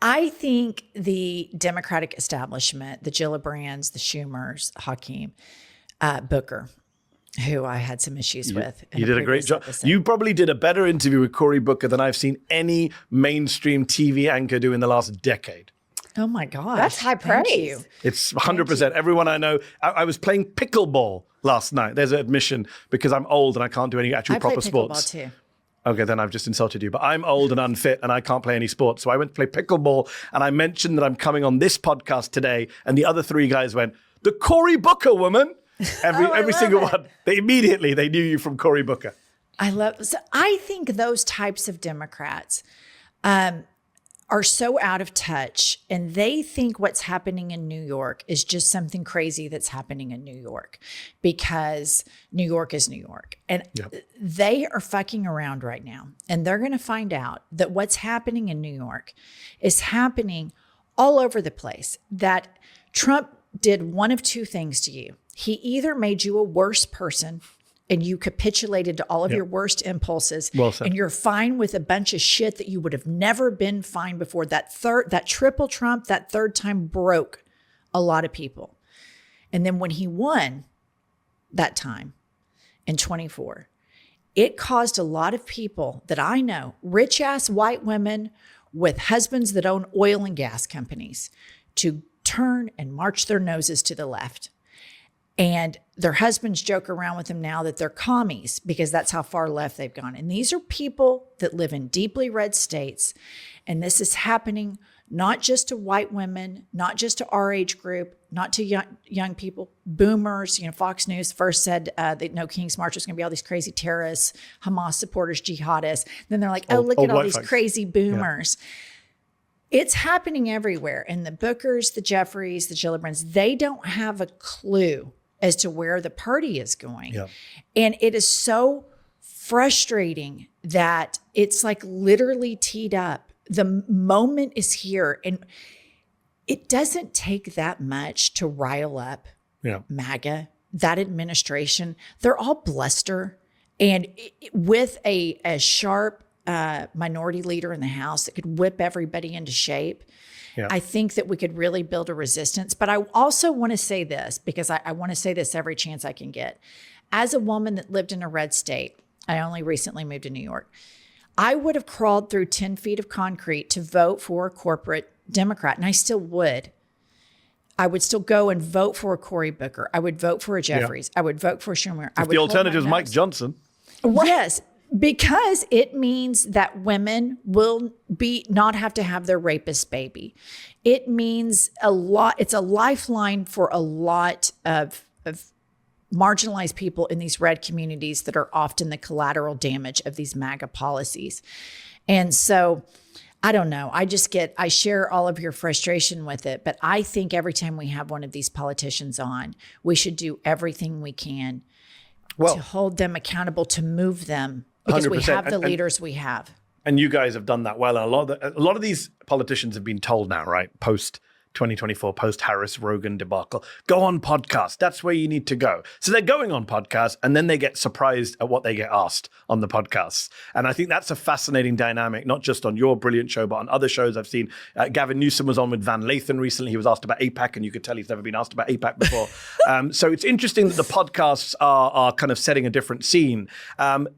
I think the Democratic establishment, the Gillibrands, the Schumers, Hakeem, Booker, who I had some issues with. You did a great job. You probably did a better interview with Cory Booker than I've seen any mainstream TV anchor do in the last decade. Oh my gosh. That's high praise. It's 100%. Everyone I know. I was playing pickleball last night. There's an admission because I'm old and I can't do any actual proper sports. I play pickleball too. Okay, then I've just insulted you. But I'm old and unfit and I can't play any sports. So I went to play pickleball and I mentioned that I'm coming on this podcast today. And the other three guys went, the Cory Booker woman. Every single one. They knew you from Cory Booker. I think those types of Democrats are so out of touch, and they think what's happening in New York is just something crazy that's happening in New York because New York is New York. And they are fucking around right now. And they're going to find out that what's happening in New York is happening all over the place, that Trump did one of two things to you. He either made you a worse person and you capitulated to all of your worst impulses, Well said. and you're fine with a bunch of shit that you would have never been fine before. That triple Trump, that third time broke a lot of people. And then when he won that time in 24, it caused a lot of people that I know, rich ass white women with husbands that own oil and gas companies, to turn and march their noses to the left. And their husbands joke around with them now that they're commies because that's how far left they've gone. And these are people that live in deeply red states. And this is happening not just to white women, not just to our age group, not to young people, boomers. You know, Fox News first said that no King's March was going to be all these crazy terrorists, Hamas supporters, jihadists. Then they're like, oh, look at all these crazy boomers. Yeah. It's happening everywhere. And the Bookers, the Jeffries, the Gillibrans, they don't have a clue as to where the party is going. Yeah. And it is so frustrating that it's like literally teed up. The moment is here. And it doesn't take that much to rile up MAGA, that administration. They're all bluster. And with a sharp minority leader in the House that could whip everybody into shape, I think that we could really build a resistance. But I also want to say this, because I want to say this every chance I can get. As a woman that lived in a red state, I only recently moved to New York, I would have crawled through 10 feet of concrete to vote for a corporate Democrat, and I still would. I would still go and vote for a Cory Booker. I would vote for a Jeffries. I would vote for a Schumer. If the alternative is Mike Johnson. Yes, because it means that women will not have to have their rapist baby. It means a lot. It's a lifeline for a lot of marginalized people in these red communities that are often the collateral damage of these MAGA policies. And so I don't know. I share all of your frustration with it, but I think every time we have one of these politicians on, we should do everything we can to hold them accountable, to move them, because 100%. We have the leaders we have. And you guys have done that well. And a lot of these politicians have been told now, right? Post 2024, post Harris Rogan debacle, go on podcasts. That's where you need to go. So they're going on podcasts, and then they get surprised at what they get asked on the podcasts. And I think that's a fascinating dynamic, not just on your brilliant show, but on other shows I've seen. Gavin Newsom was on with Van Lathan recently. He was asked about AIPAC, and you could tell he's never been asked about AIPAC before. So it's interesting that the podcasts are kind of setting a different scene.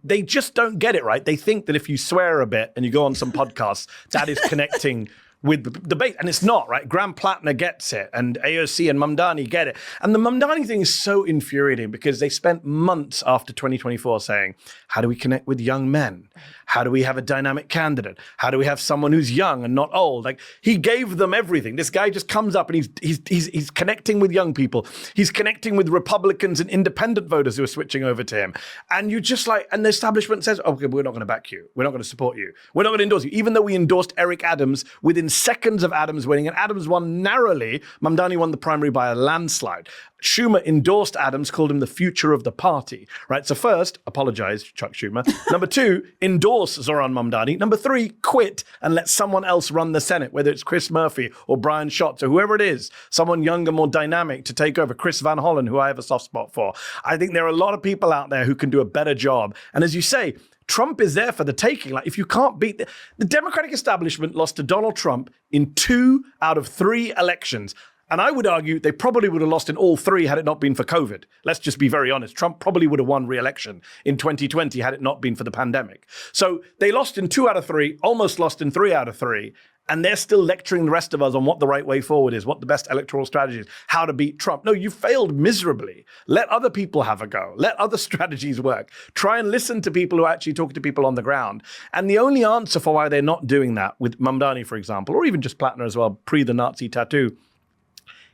They just don't get it, right? They think that if you swear a bit and you go on some podcasts, that is connecting with the debate. And it's not, right? Graham Plattner gets it, and AOC and Mamdani get it. And the Mamdani thing is so infuriating because they spent months after 2024 saying, how do we connect with young men? How do we have a dynamic candidate? How do we have someone who's young and not old? Like, he gave them everything. This guy just comes up and he's connecting with young people. He's connecting with Republicans and independent voters who are switching over to him. And you just like, and the establishment says, okay, we're not going to back you. We're not going to support you. We're not going to endorse you. Even though we endorsed Eric Adams within seconds of Adams winning, and Adams won narrowly, Mamdani won the primary by a landslide. Schumer endorsed Adams, called him the future of the party, right? So first, apologize, Chuck Schumer. Number two, endorse Zoran Mamdani. Number three, quit and let someone else run the Senate, whether it's Chris Murphy or Brian Schatz or whoever it is, someone younger, more dynamic to take over. Chris Van Hollen, who I have a soft spot for. I think there are a lot of people out there who can do a better job. And as you say, Trump is there for the taking. Like, if you can't beat the Democratic establishment lost to Donald Trump in 2 out of 3 elections. And I would argue they probably would have lost in all 3 had it not been for COVID. Let's just be very honest. Trump probably would have won re-election in 2020 had it not been for the pandemic. So they lost in 2 out of 3, almost lost in 3 out of 3. And they're still lecturing the rest of us on what the right way forward is, what the best electoral strategy is, how to beat Trump. No, you failed miserably. Let other people have a go. Let other strategies work. Try and listen to people who actually talk to people on the ground. And the only answer for why they're not doing that with Mamdani, for example, or even just Plattner as well, pre the Nazi tattoo,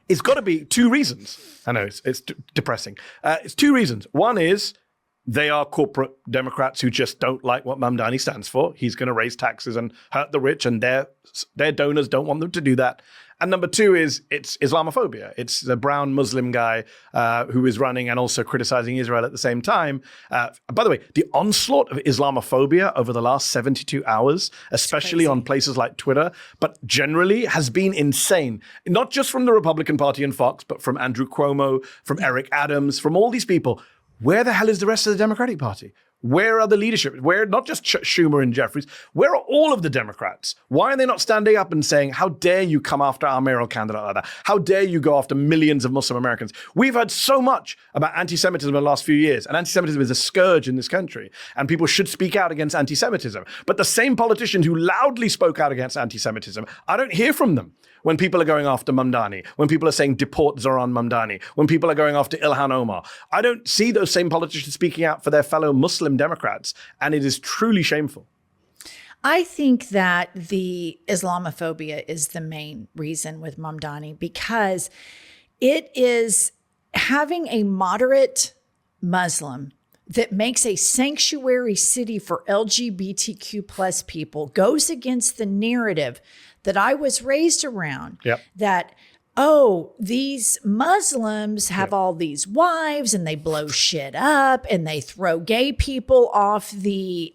it's got to be 2 reasons. I know it's depressing. It's 2 reasons. One is they are corporate Democrats who just don't like what Mamdani stands for. He's going to raise taxes and hurt the rich, and their donors don't want them to do that. And number two is it's Islamophobia. It's the brown Muslim guy who is running and also criticizing Israel at the same time. By the way, the onslaught of Islamophobia over the last 72 hours, especially on places like Twitter, but generally has been insane. Not just from the Republican Party and Fox, but from Andrew Cuomo, from Eric Adams, from all these people. Where the hell is the rest of the Democratic Party? Where are the leadership? Where, not just Schumer and Jeffries, where are all of the Democrats? Why are they not standing up and saying, how dare you come after our mayoral candidate like that? How dare you go after millions of Muslim Americans? We've heard so much about anti-Semitism in the last few years, and anti-Semitism is a scourge in this country, and people should speak out against anti-Semitism. But the same politicians who loudly spoke out against anti-Semitism, I don't hear from them when people are going after Mamdani, when people are saying deport Zoran Mamdani, when people are going after Ilhan Omar. I don't see those same politicians speaking out for their fellow Muslim Democrats, and it is truly shameful. I think that the Islamophobia is the main reason with Mamdani, because it is having a moderate Muslim that makes a sanctuary city for LGBTQ plus people goes against the narrative that I was raised around, that, oh, these Muslims have all these wives and they blow shit up and they throw gay people off the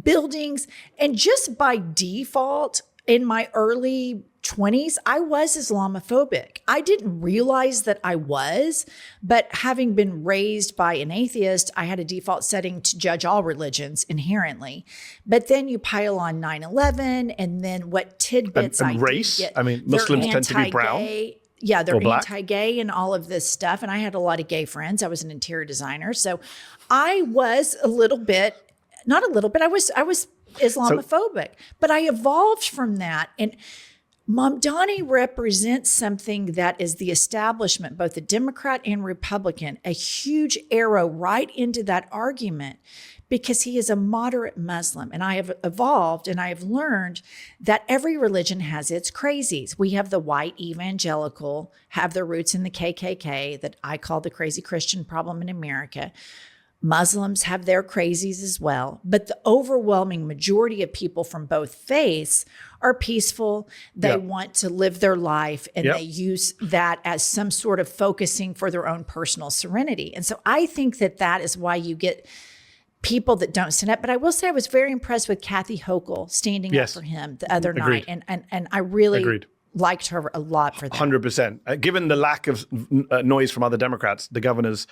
buildings. And just by default, in my early 20s, I was Islamophobic. I didn't realize that I was, but having been raised by an atheist, I had a default setting to judge all religions inherently. But then you pile on 9/11, and then what tidbits and race. Did get. I mean, Muslims tend to be brown. Yeah, they're black. anti-gay and all of this stuff. And I had a lot of gay friends. I was an interior designer. So I was I was Islamophobic, but I evolved from that. And Mamdani represents something that is the establishment, both the Democrat and Republican, a huge arrow right into that argument, because he is a moderate Muslim. And I have evolved and I have learned that every religion has its crazies. We have the white evangelical, have their roots in the KKK, that I call the crazy Christian problem in America. Muslims have their crazies as well, but the overwhelming majority of people from both faiths are peaceful. They want to live their life, and they use that as some sort of focusing for their own personal serenity. And so I think that that is why you get people that don't stand up. But I will say I was very impressed with Kathy Hochul standing up for him the other night. And I really liked her a lot for that. 100%. Given the lack of noise from other Democrats, the governor's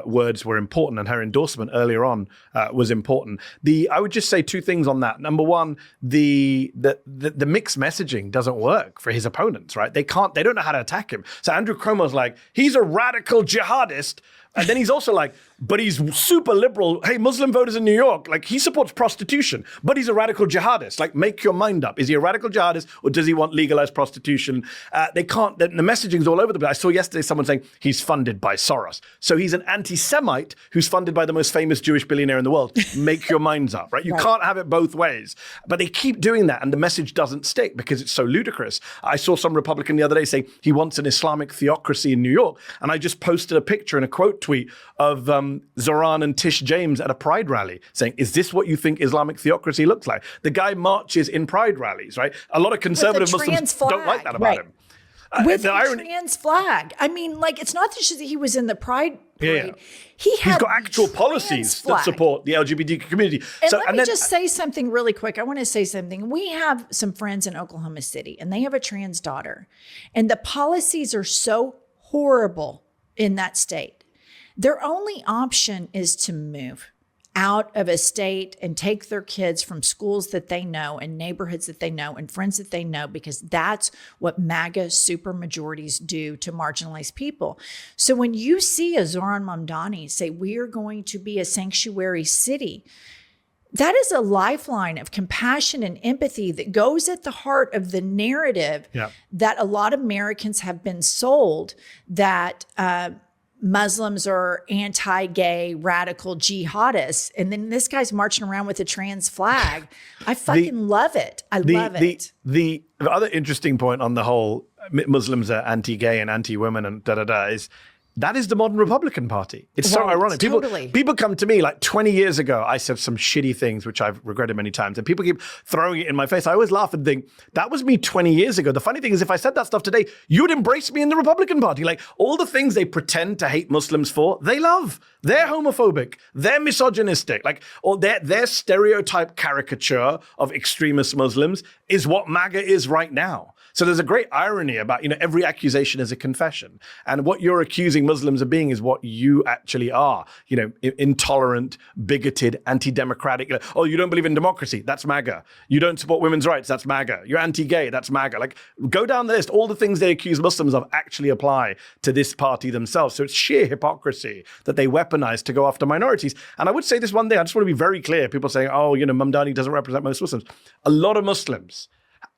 words were important, and her endorsement earlier on was important. I would just say two things on that. Number one, the mixed messaging doesn't work for his opponents, right? They don't know how to attack him. So Andrew Cuomo's like, he's a radical jihadist. And then he's also like, but he's super liberal. Hey, Muslim voters in New York, like, he supports prostitution, but he's a radical jihadist. Like, make your mind up. Is he a radical jihadist, or does he want legalized prostitution? They can't, the messaging's all over the place. I saw yesterday someone saying he's funded by Soros. So he's an anti-Semite who's funded by the most famous Jewish billionaire in the world. Make your minds up, right? You can't have it both ways. But they keep doing that, and the message doesn't stick because it's so ludicrous. I saw some Republican the other day saying he wants an Islamic theocracy in New York. And I just posted a picture and a quote tweet of Zoran and Tish James at a Pride rally saying, is this what you think Islamic theocracy looks like? The guy marches in Pride rallies, right? A lot of conservative Muslims don't like that about him. With the trans flag. I mean, like, it's not just that he was in the Pride parade. He's got actual policies that support the LGBT community. And let me just say something really quick. I want to say something. We have some friends in Oklahoma City, and they have a trans daughter. And the policies are so horrible in that state. Their only option is to move out of a state and take their kids from schools that they know and neighborhoods that they know and friends that they know, because that's what MAGA supermajorities do to marginalized people. So when you see a Zoran Mamdani say, we are going to be a sanctuary city, that is a lifeline of compassion and empathy that goes at the heart of the narrative that a lot of Americans have been sold, that Muslims are anti-gay, radical jihadists. And then this guy's marching around with a trans flag. I fucking love it. I love it. The other interesting point on the whole Muslims are anti-gay and anti-women and is That is the modern Republican Party. It's so ironic. People come to me like 20 years ago, I said some shitty things, which I've regretted many times, and people keep throwing it in my face. I always laugh and think, that was me 20 years ago. The funny thing is, if I said that stuff today, you would embrace me in the Republican Party. Like, all the things they pretend to hate Muslims for, they love. They're homophobic. They're misogynistic. Like, or their stereotype caricature of extremist Muslims is what MAGA is right now. So there's a great irony about, every accusation is a confession. And what you're accusing Muslims of being is what you actually are. Intolerant, bigoted, anti-democratic. Oh, you don't believe in democracy? That's MAGA. You don't support women's rights? That's MAGA. You're anti-gay? That's MAGA. Like, go down the list. All the things they accuse Muslims of actually apply to this party themselves. So it's sheer hypocrisy that they weaponize to go after minorities. And I would say this one thing. I just want to be very clear. People saying, Mamdani doesn't represent most Muslims. A lot of Muslims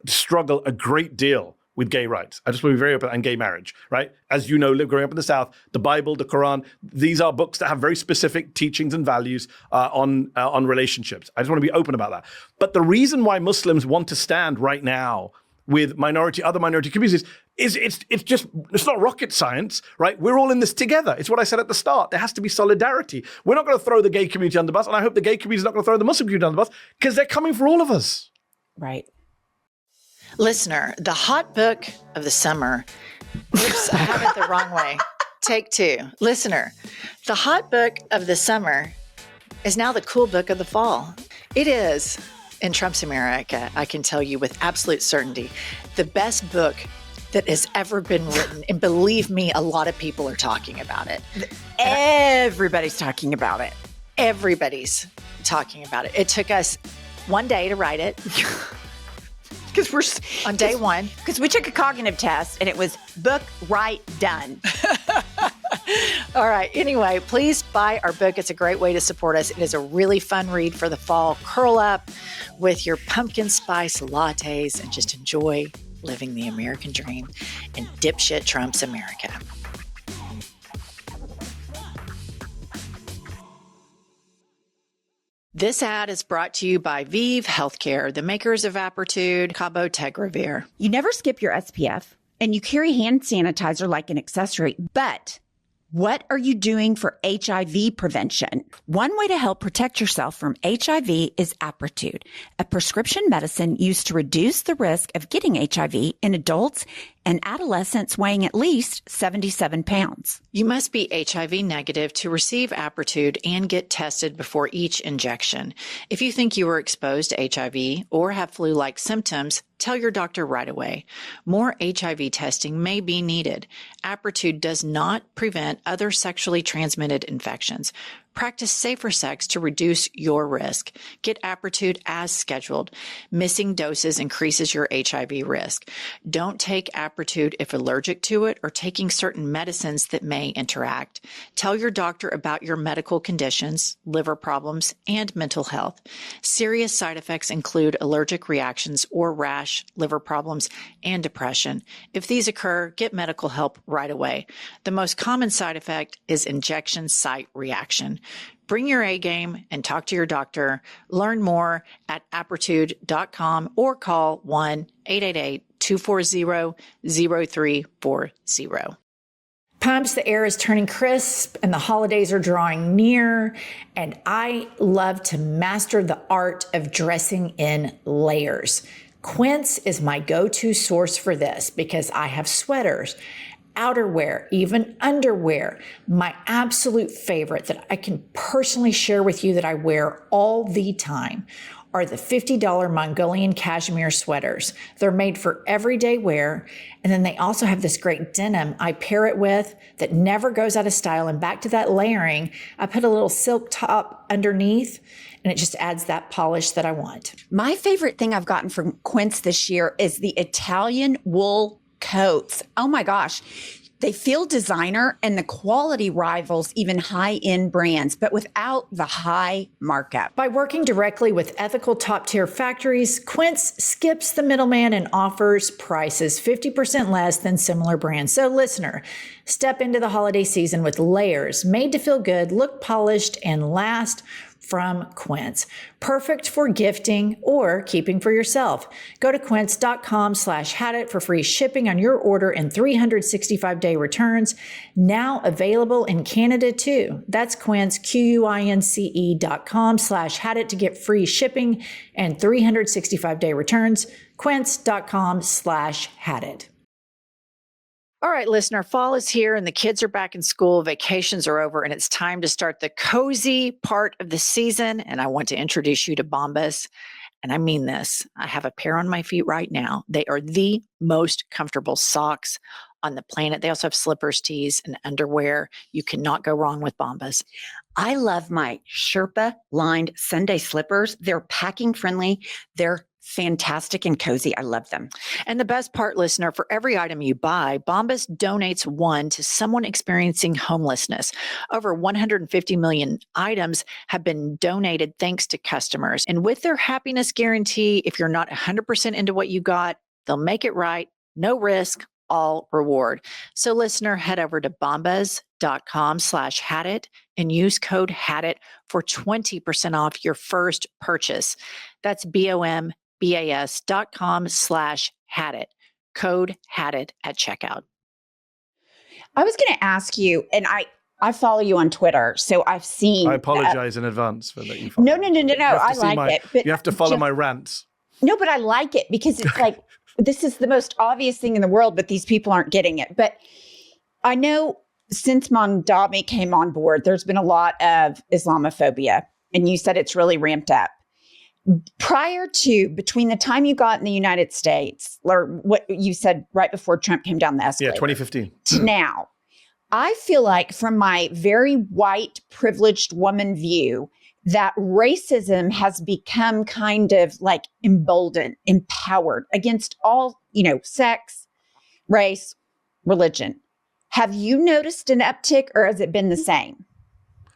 struggle a great deal with gay rights. I just want to be very open, and gay marriage, right? As you know, growing up in the South, the Bible, the Quran, these are books that have very specific teachings and values on relationships. I just want to be open about that. But the reason why Muslims want to stand right now with other minority communities is it's not rocket science, right? We're all in this together. It's what I said at the start. There has to be solidarity. We're not going to throw the gay community under the bus, and I hope the gay community is not going to throw the Muslim community under the bus, because they're coming for all of us. Right. Listener, the hot book of the summer. Oops, I have it the wrong way. Take two. Listener, the hot book of the summer is now the cool book of the fall. It is, in Trump's America, I can tell you with absolute certainty, the best book that has ever been written. And believe me, a lot of people are talking about it. Everybody's talking about it. Everybody's talking about it. It took us one day to write it. Because we're on day one. Because we took a cognitive test and it was book, write, done. All right. Anyway, please buy our book. It's a great way to support us. It is a really fun read for the fall. Curl up with your pumpkin spice lattes and just enjoy living the American dream in dipshit Trump's America. This ad is brought to you by Vive Healthcare, the makers of Apertude, Cabotegravir. You never skip your SPF, and you carry hand sanitizer like an accessory, but what are you doing for HIV prevention? One way to help protect yourself from HIV is Apertude, a prescription medicine used to reduce the risk of getting HIV in adults and adolescents weighing at least 77 pounds. You must be HIV negative to receive Apertude and get tested before each injection. If you think you were exposed to HIV or have flu-like symptoms, tell your doctor right away. More HIV testing may be needed. Apertude does not prevent other sexually transmitted infections. Practice safer sex to reduce your risk. Get Apertude as scheduled. Missing doses increases your HIV risk. Don't take Apertude if allergic to it or taking certain medicines that may interact. Tell your doctor about your medical conditions, liver problems, and mental health. Serious side effects include allergic reactions or rash, liver problems, and depression. If these occur, get medical help right away. The most common side effect is injection site reaction. Bring your A game and talk to your doctor. Learn more at apertude.com or call 1-888-240-0340. Pumps, the air is turning crisp and the holidays are drawing near. And I love to master the art of dressing in layers. Quince is my go-to source for this because I have sweaters, outerwear, even underwear. My absolute favorite that I can personally share with you that I wear all the time are the $50 Mongolian cashmere sweaters. They're made for everyday wear. And then they also have this great denim I pair it with that never goes out of style. And back to that layering, I put a little silk top underneath and it just adds that polish that I want. My favorite thing I've gotten from Quince this year is the Italian wool coats. Oh my gosh. They feel designer and the quality rivals even high-end brands, but without the high markup. By working directly with ethical top-tier factories, Quince skips the middleman and offers prices 50% less than similar brands. So listener, step into the holiday season with layers made to feel good, look polished, and last from Quince. Perfect for gifting or keeping for yourself. Go to quince.com/hadit for free shipping on your order and 365-day returns. Now available in Canada too. That's Quince, QUINCE.com/hadit to get free shipping and 365-day returns. Quince.com/hadit. All right, listener, fall is here and the kids are back in school, vacations are over, and it's time to start the cozy part of the season. And I want to introduce you to Bombas. And I mean this. I have a pair on my feet right now. They are the most comfortable socks on the planet. They also have slippers, tees, and underwear. You cannot go wrong with Bombas. I love my Sherpa lined Sunday slippers. They're packing friendly. They're fantastic and cozy. I love them. And the best part, listener, for every item you buy, Bombas donates one to someone experiencing homelessness. Over 150 million items have been donated thanks to customers. And with their happiness guarantee, if you're not 100% into what you got, they'll make it right. No risk, all reward. So listener, head over to bombas.com/hadit and use code HADIT for 20% off your first purchase. That's BOMBAS.com/hadit. Code HADIT at checkout. I was going to ask you, and I follow you on Twitter, so I've seen. I apologize in advance for that. You follow. No. I like it. But you have to follow my rants. No, but I like it because it's like, this is the most obvious thing in the world, but these people aren't getting it. But I know since Mondami came on board, there's been a lot of Islamophobia, and you said it's really ramped up. Between the time you got in the United States, or what you said right before Trump came down the escalator. Yeah, 2015. To now, I feel like from my very white, privileged woman view, that racism has become kind of like emboldened, empowered against all, sex, race, religion. Have you noticed an uptick or has it been the same?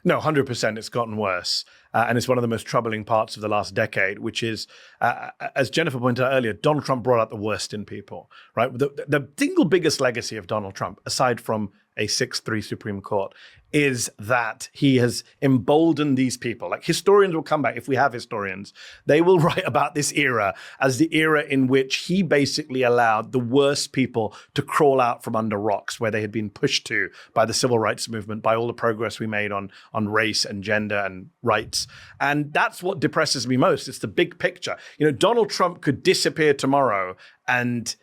No, 100%. It's gotten worse. And it's one of the most troubling parts of the last decade, which is, as Jennifer pointed out earlier, Donald Trump brought out the worst in people, right? The single biggest legacy of Donald Trump, aside from a 6-3 Supreme Court, is that he has emboldened these people. Like, historians will come back, if we have historians, they will write about this era as the era in which he basically allowed the worst people to crawl out from under rocks where they had been pushed to by the civil rights movement, by all the progress we made on race and gender and rights. And that's what depresses me most. It's the big picture. Donald Trump could disappear tomorrow and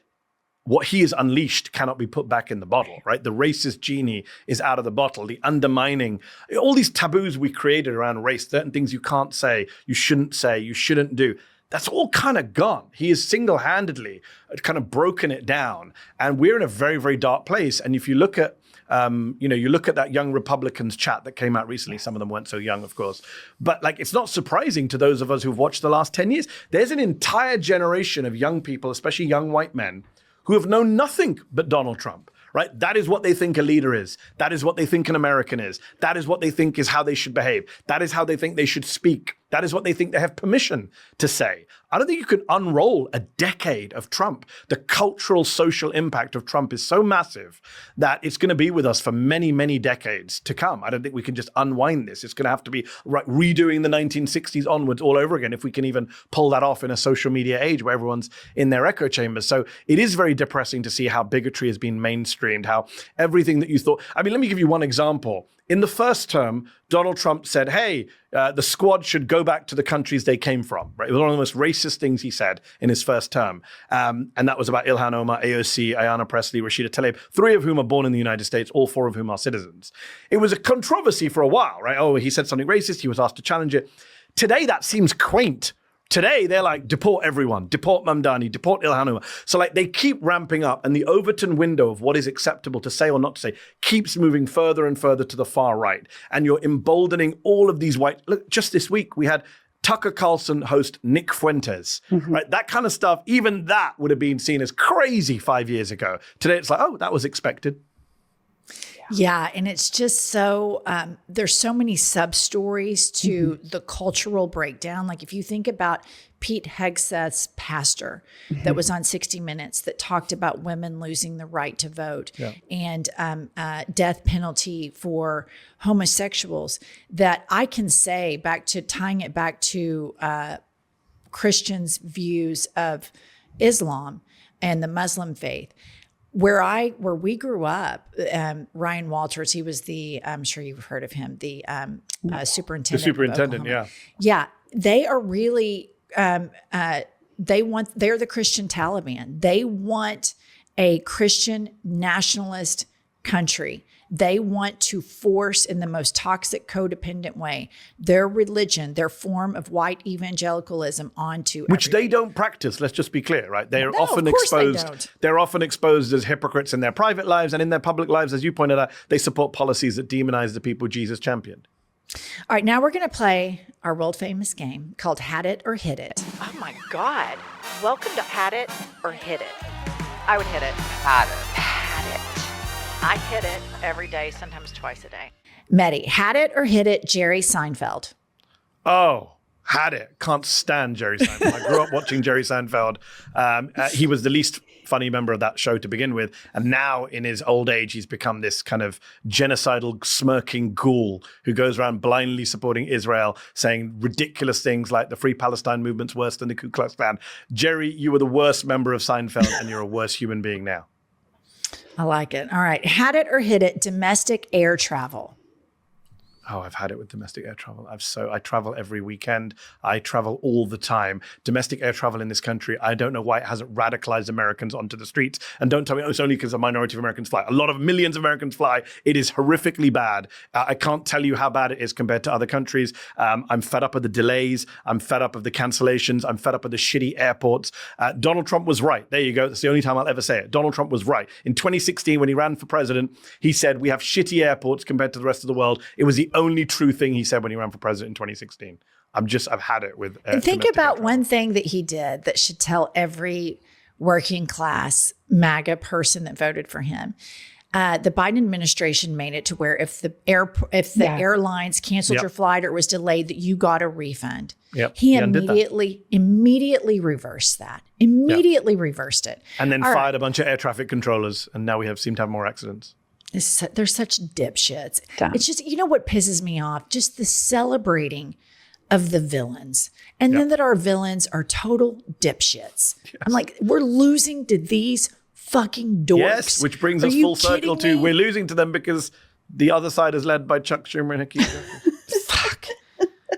what he has unleashed cannot be put back in the bottle, right? The racist genie is out of the bottle. The undermining, all these taboos we created around race, certain things you can't say, you shouldn't do. That's all kind of gone. He has single-handedly kind of broken it down. And we're in a very, very dark place. And if you look at, you look at that young Republicans chat that came out recently. Some of them weren't so young, of course. But it's not surprising to those of us who've watched the last 10 years. There's an entire generation of young people, especially young white men, who have known nothing but Donald Trump, right? That is what they think a leader is. That is what they think an American is. That is what they think is how they should behave. That is how they think they should speak. That is what they think they have permission to say. I don't think you can unroll a decade of Trump. The cultural, social impact of Trump is so massive that it's going to be with us for many, many decades to come. I don't think we can just unwind this. It's going to have to be redoing the 1960s onwards all over again, if we can even pull that off in a social media age where everyone's in their echo chambers. So it is very depressing to see how bigotry has been mainstreamed, how everything that you thought. I mean, let me give you one example. In the first term, Donald Trump said, hey, the squad should go back to the countries they came from, right? It was one of the most racist things he said in his first term. And that was about Ilhan Omar, AOC, Ayanna Pressley, Rashida Tlaib, 3 of whom are born in the United States, all 4 of whom are citizens. It was a controversy for a while, right? Oh, he said something racist. He was asked to challenge it. Today, that seems quaint. Today, they're like, deport everyone, deport Mamdani, deport Ilhan Omar. So they keep ramping up, and the Overton window of what is acceptable to say or not to say keeps moving further and further to the far right. And you're emboldening all of these white, look, just this week, we had Tucker Carlson host Nick Fuentes, right? That kind of stuff, even that would have been seen as crazy 5 years ago. Today, it's like, oh, that was expected. Yeah. And it's just so, there's so many sub stories to the cultural breakdown. Like if you think about Pete Hegseth's pastor that was on 60 Minutes that talked about women losing the right to vote and death penalty for homosexuals, that I can say tying it back to Christians' views of Islam and the Muslim faith. Where we grew up, Ryan Walters, he was I'm sure you've heard of him, the superintendent. The superintendent, yeah. Yeah. They are really, they're the Christian Taliban. They want a Christian nationalist country. They want to force in the most toxic, codependent way their religion, their form of white evangelicalism onto which everybody. they don't practice. Let's just be clear, right? They are No, often of course they exposed. don't. They're often exposed as hypocrites in their private lives, and in their public lives, as you pointed out, they support policies that demonize the people Jesus championed. All right, now we're going to play our world famous game called Had It or Hit It. Oh my God. Welcome to Had It or Hit It. I would hit it. Had it. I hit it every day, sometimes twice a day. Mehdi, had it or hit it, Jerry Seinfeld. Oh, had it. Can't stand Jerry Seinfeld. I grew up watching Jerry Seinfeld. He was the least funny member of that show to begin with. And now in his old age, he's become this kind of genocidal, smirking ghoul who goes around blindly supporting Israel, saying ridiculous things like the Free Palestine movement's worse than the Ku Klux Klan. Jerry, you were the worst member of Seinfeld, and you're a worse human being now. I like it. All right. Had it or hit it, domestic air travel. Oh, I've had it with domestic air travel. I travel every weekend. I travel all the time. Domestic air travel in this country, I don't know why it hasn't radicalized Americans onto the streets. And don't tell me, it's only because a minority of Americans fly. A lot of millions of Americans fly. It is horrifically bad. I can't tell you how bad it is compared to other countries. I'm fed up of the delays. I'm fed up of the cancellations. I'm fed up of the shitty airports. Donald Trump was right. There you go. That's the only time I'll ever say it. Donald Trump was right. In 2016, when he ran for president, he said, we have shitty airports compared to the rest of the world. It was the only true thing he said when he ran for president in 2016. I've had it with. And think about one thing that he did that should tell every working class MAGA person that voted for him. The Biden administration made it to where if the airlines canceled your flight or was delayed, that you got a refund. Yep. He immediately reversed that. Reversed it. And then fired a bunch of air traffic controllers, and now we seem to have more accidents. They're such dipshits. Dumb. It's just, you know what pisses me off? Just the celebrating of the villains. And then that our villains are total dipshits. Yes. I'm like, we're losing to these fucking dorks. Yes, which brings us full circle to we're losing to them because the other side is led by Chuck Schumer and Hakeem. Fuck.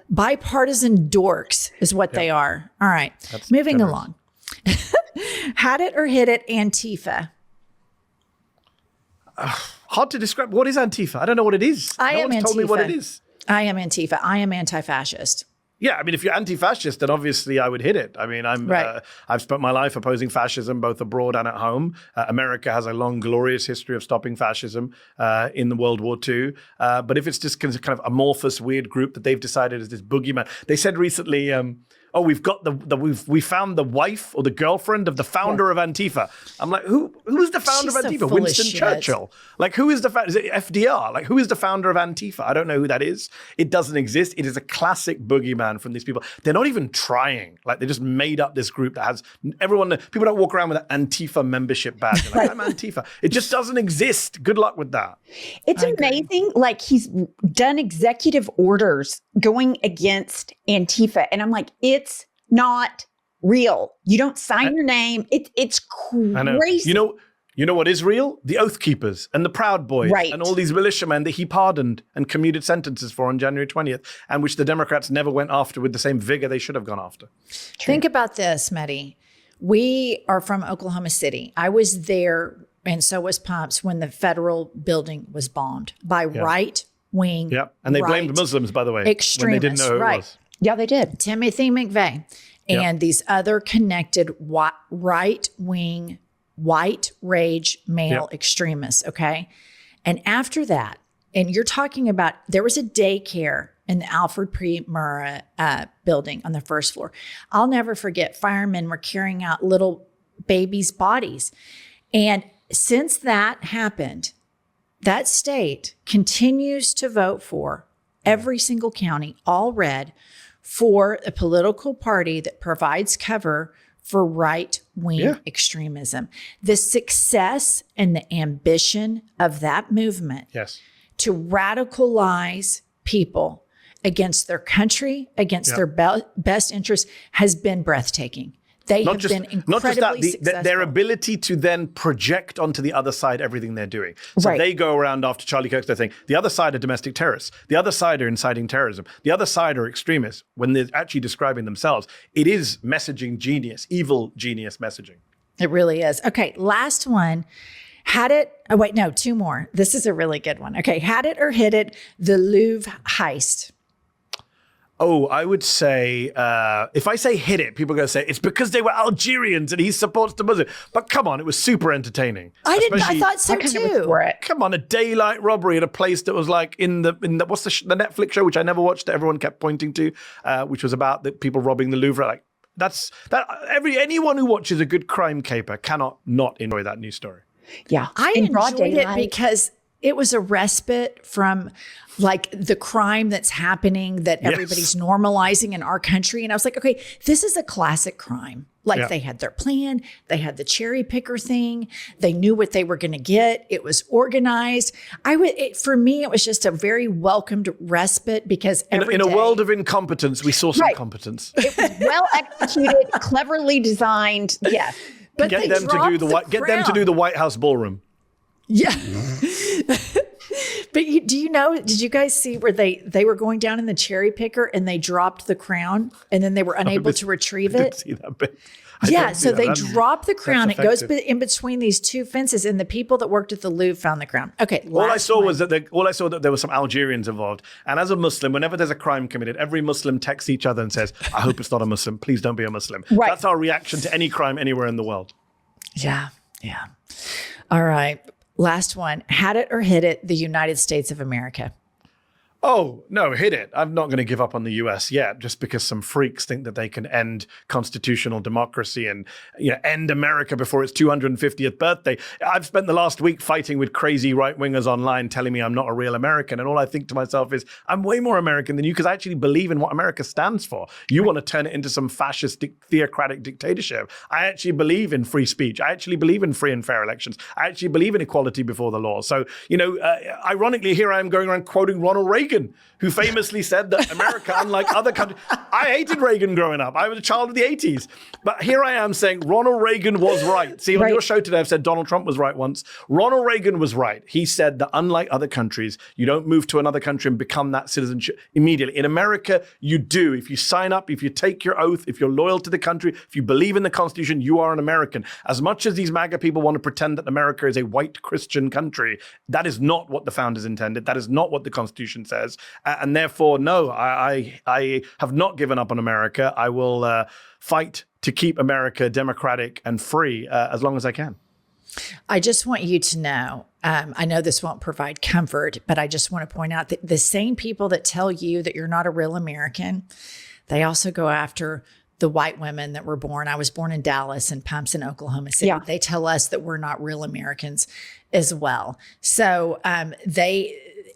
Bipartisan dorks is what they are. All right. That's moving generous. along. Had it or hit it, Antifa. Hard to describe. What is Antifa? I don't know what it is. I am one's told me what Antifa. it is. I am Antifa. I am anti-fascist. Yeah, I mean, if you're anti-fascist, then obviously I would hit it. I mean, I've spent my life opposing fascism, both abroad and at home. America has a long, glorious history of stopping fascism in the World War II. But if it's just kind of amorphous, weird group that they've decided is this boogeyman. They said recently, we've got we found the wife or the girlfriend of the founder of Antifa. I'm like, who's the founder She's of so Antifa? full of Winston shit. Churchill. Like, who is the founder? Is it FDR? Like, who is the founder of Antifa? I don't know who that is. It doesn't exist. It is a classic boogeyman from these people. They're not even trying. Like, they just made up this group that has everyone. People don't walk around with an Antifa membership badge. They're like, I'm Antifa. It just doesn't exist. Good luck with that. It's amazing. Like, he's done executive orders going against Antifa. And I'm like, it's not real. You don't sign your name. It's crazy. I know. You know what is real? The Oath Keepers and the Proud Boys and all these militiamen that he pardoned and commuted sentences for on January 20th, and which the Democrats never went after with the same vigor they should have gone after. Think about this, Mehdi. We are from Oklahoma City. I was there, and so was Pumps, when the federal building was bombed by right-wing. Yeah, and they blamed Muslims, by the way, extremists, when they didn't know who it was. Yeah, they did. Timothy McVeigh and these other connected right-wing, white rage male extremists, okay? And after that, and you're talking about, there was a daycare in the Alfred P. Murrah building on the first floor. I'll never forget, firemen were carrying out little babies' bodies. And since that happened, that state continues to vote for every single county, all red, for a political party that provides cover for right-wing extremism. The success and the ambition of that movement to radicalize people against their country, against their best interests has been breathtaking. They have been incredibly successful. Their ability to then project onto the other side everything they're doing. So they go around after Charlie Kirk's thing. The other side are domestic terrorists. The other side are inciting terrorism. The other side are extremists. When they're actually describing themselves, it is messaging genius, evil genius messaging. It really is. Okay, last one. Had it, oh wait, no, two more. This is a really good one. Okay, had it or hit it, the Louvre heist. Oh, I would say, if I say hit it, people are going to say, it's because they were Algerians and he supports the Muslim. But come on, it was super entertaining. I thought so too. Come on, a daylight robbery at a place that was like in the what's the Netflix show, which I never watched, that everyone kept pointing to, which was about the people robbing the Louvre. Like anyone who watches a good crime caper cannot not enjoy that news story. Yeah. I enjoyed it because it was a respite from like the crime that's happening that everybody's normalizing in our country. And I was like, okay, this is a classic crime. Like they had their plan. They had the cherry picker thing. They knew what they were going to get. It was organized. For me, it was just a very welcomed respite because in a world of incompetence, we saw some competence. It was well executed, cleverly designed. Yes. But get them to do the White House ballroom. Yeah. But did you guys see where they were going down in the cherry picker and they dropped the crown and then they were unable to retrieve it? I didn't see that bit. So they dropped the crown. It goes in between these two fences, and the people that worked at the Louvre found the crown. Okay. All I saw that there were some Algerians involved. And as a Muslim, whenever there's a crime committed, every Muslim texts each other and says, I hope it's not a Muslim. Please don't be a Muslim. Right. That's our reaction to any crime anywhere in the world. Yeah. Yeah. All right. Last one. Had it or hit it, the United States of America. Oh, no, hit it. I'm not going to give up on the US yet, just because some freaks think that they can end constitutional democracy and end America before its 250th birthday. I've spent the last week fighting with crazy right-wingers online telling me I'm not a real American. And all I think to myself is, I'm way more American than you because I actually believe in what America stands for. You want to turn it into some fascist, theocratic dictatorship. I actually believe in free speech. I actually believe in free and fair elections. I actually believe in equality before the law. So, ironically, here I am going around quoting Ronald Reagan, who famously said that America, unlike other countries, I hated Reagan growing up. I was a child of the 80s. But here I am saying Ronald Reagan was right. See, on your show today, I've said Donald Trump was right once. Ronald Reagan was right. He said that unlike other countries, you don't move to another country and become that citizenship immediately. In America, you do. If you sign up, if you take your oath, if you're loyal to the country, if you believe in the Constitution, you are an American. As much as these MAGA people want to pretend that America is a white Christian country, that is not what the founders intended. That is not what the Constitution says. And therefore, no, I have not given up on America. I will fight to keep America democratic and free as long as I can. I just want you to know, I know this won't provide comfort, but I just want to point out that the same people that tell you that you're not a real American, they also go after the white women that were born. I was born in Dallas and Pumps in Oklahoma City. Yeah. They tell us that we're not real Americans as well. So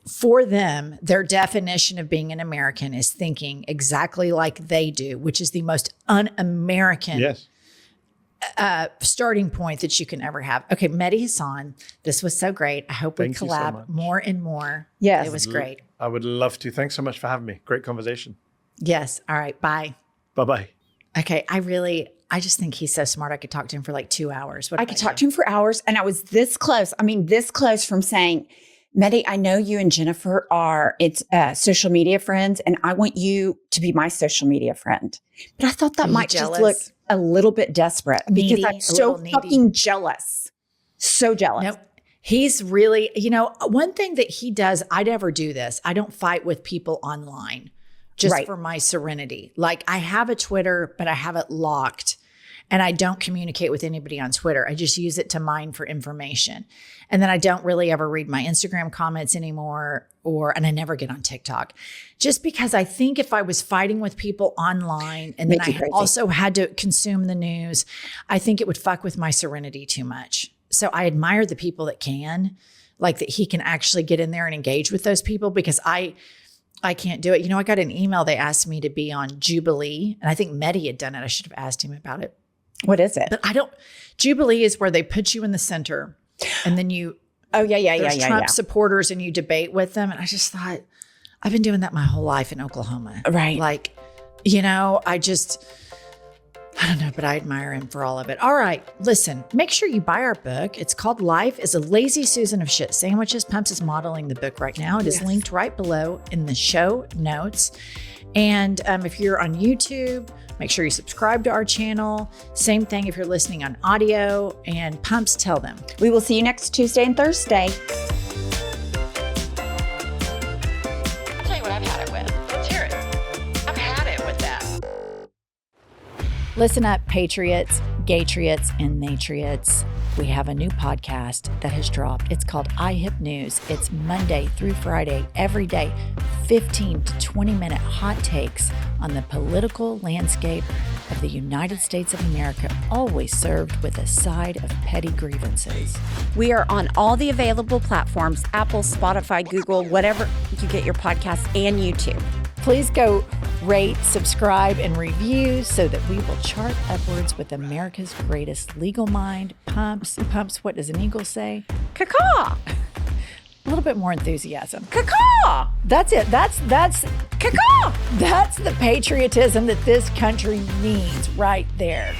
for them, their definition of being an American is thinking exactly like they do, which is the most un-American starting point that you can ever have. Okay, Mehdi Hasan, this was so great. I hope we collab more and more. Yes. It was great. I would love to. Thanks so much for having me. Great conversation. Yes. All right. Bye. Bye-bye. Okay. I just think he's so smart. I could talk to him for like 2 hours. I could talk to him for hours. And I was this close. This close from saying, Mehdi, I know you and Jennifer are social media friends, and I want you to be my social media friend. But I thought that might just look a little bit desperate because I'm so fucking jealous. So jealous. Nope. He's really, one thing that he does, I never do this. I don't fight with people online just for my serenity. Like I have a Twitter, but I have it locked. And I don't communicate with anybody on Twitter. I just use it to mine for information. And then I don't really ever read my Instagram comments anymore, and I never get on TikTok. Just because I think if I was fighting with people online and then I also had to consume the news, I think it would fuck with my serenity too much. So I admire the people that can, like that he can actually get in there and engage with those people, because I can't do it. You know, I got an email. They asked me to be on Jubilee, and I think Mehdi had done it. I should have asked him about it. What is it? But Jubilee is where they put you in the center and then you, there's Trump supporters and you debate with them. And I just thought, I've been doing that my whole life in Oklahoma. Right. Like, you know, I don't know, but I admire him for all of it. All right, listen, make sure you buy our book. It's called Life is a Lazy Susan of Shit Sandwiches. Pumps is modeling the book right now. It is linked right below in the show notes. And if you're on YouTube, make sure you subscribe to our channel. Same thing if you're listening on audio. And Pumps, tell them. We will see you next Tuesday and Thursday. I'll tell you what I've had it with. Let's hear it. I've had it with that. Listen up, patriots, gaytriots, and natriots. We have a new podcast that has dropped. It's called iHip News. It's Monday through Friday, every day, 15 to 20-minute hot takes on the political landscape of the United States of America, always served with a side of petty grievances. We are on all the available platforms, Apple, Spotify, Google, whatever you get your podcasts, and YouTube. Please go rate, subscribe, and review so that we will chart upwards with America's greatest legal mind. Pumps, what does an eagle say? Caw-caw! A little bit more enthusiasm. Caw-caw! That's it. That's Caw-caw! That's the patriotism that this country needs right there.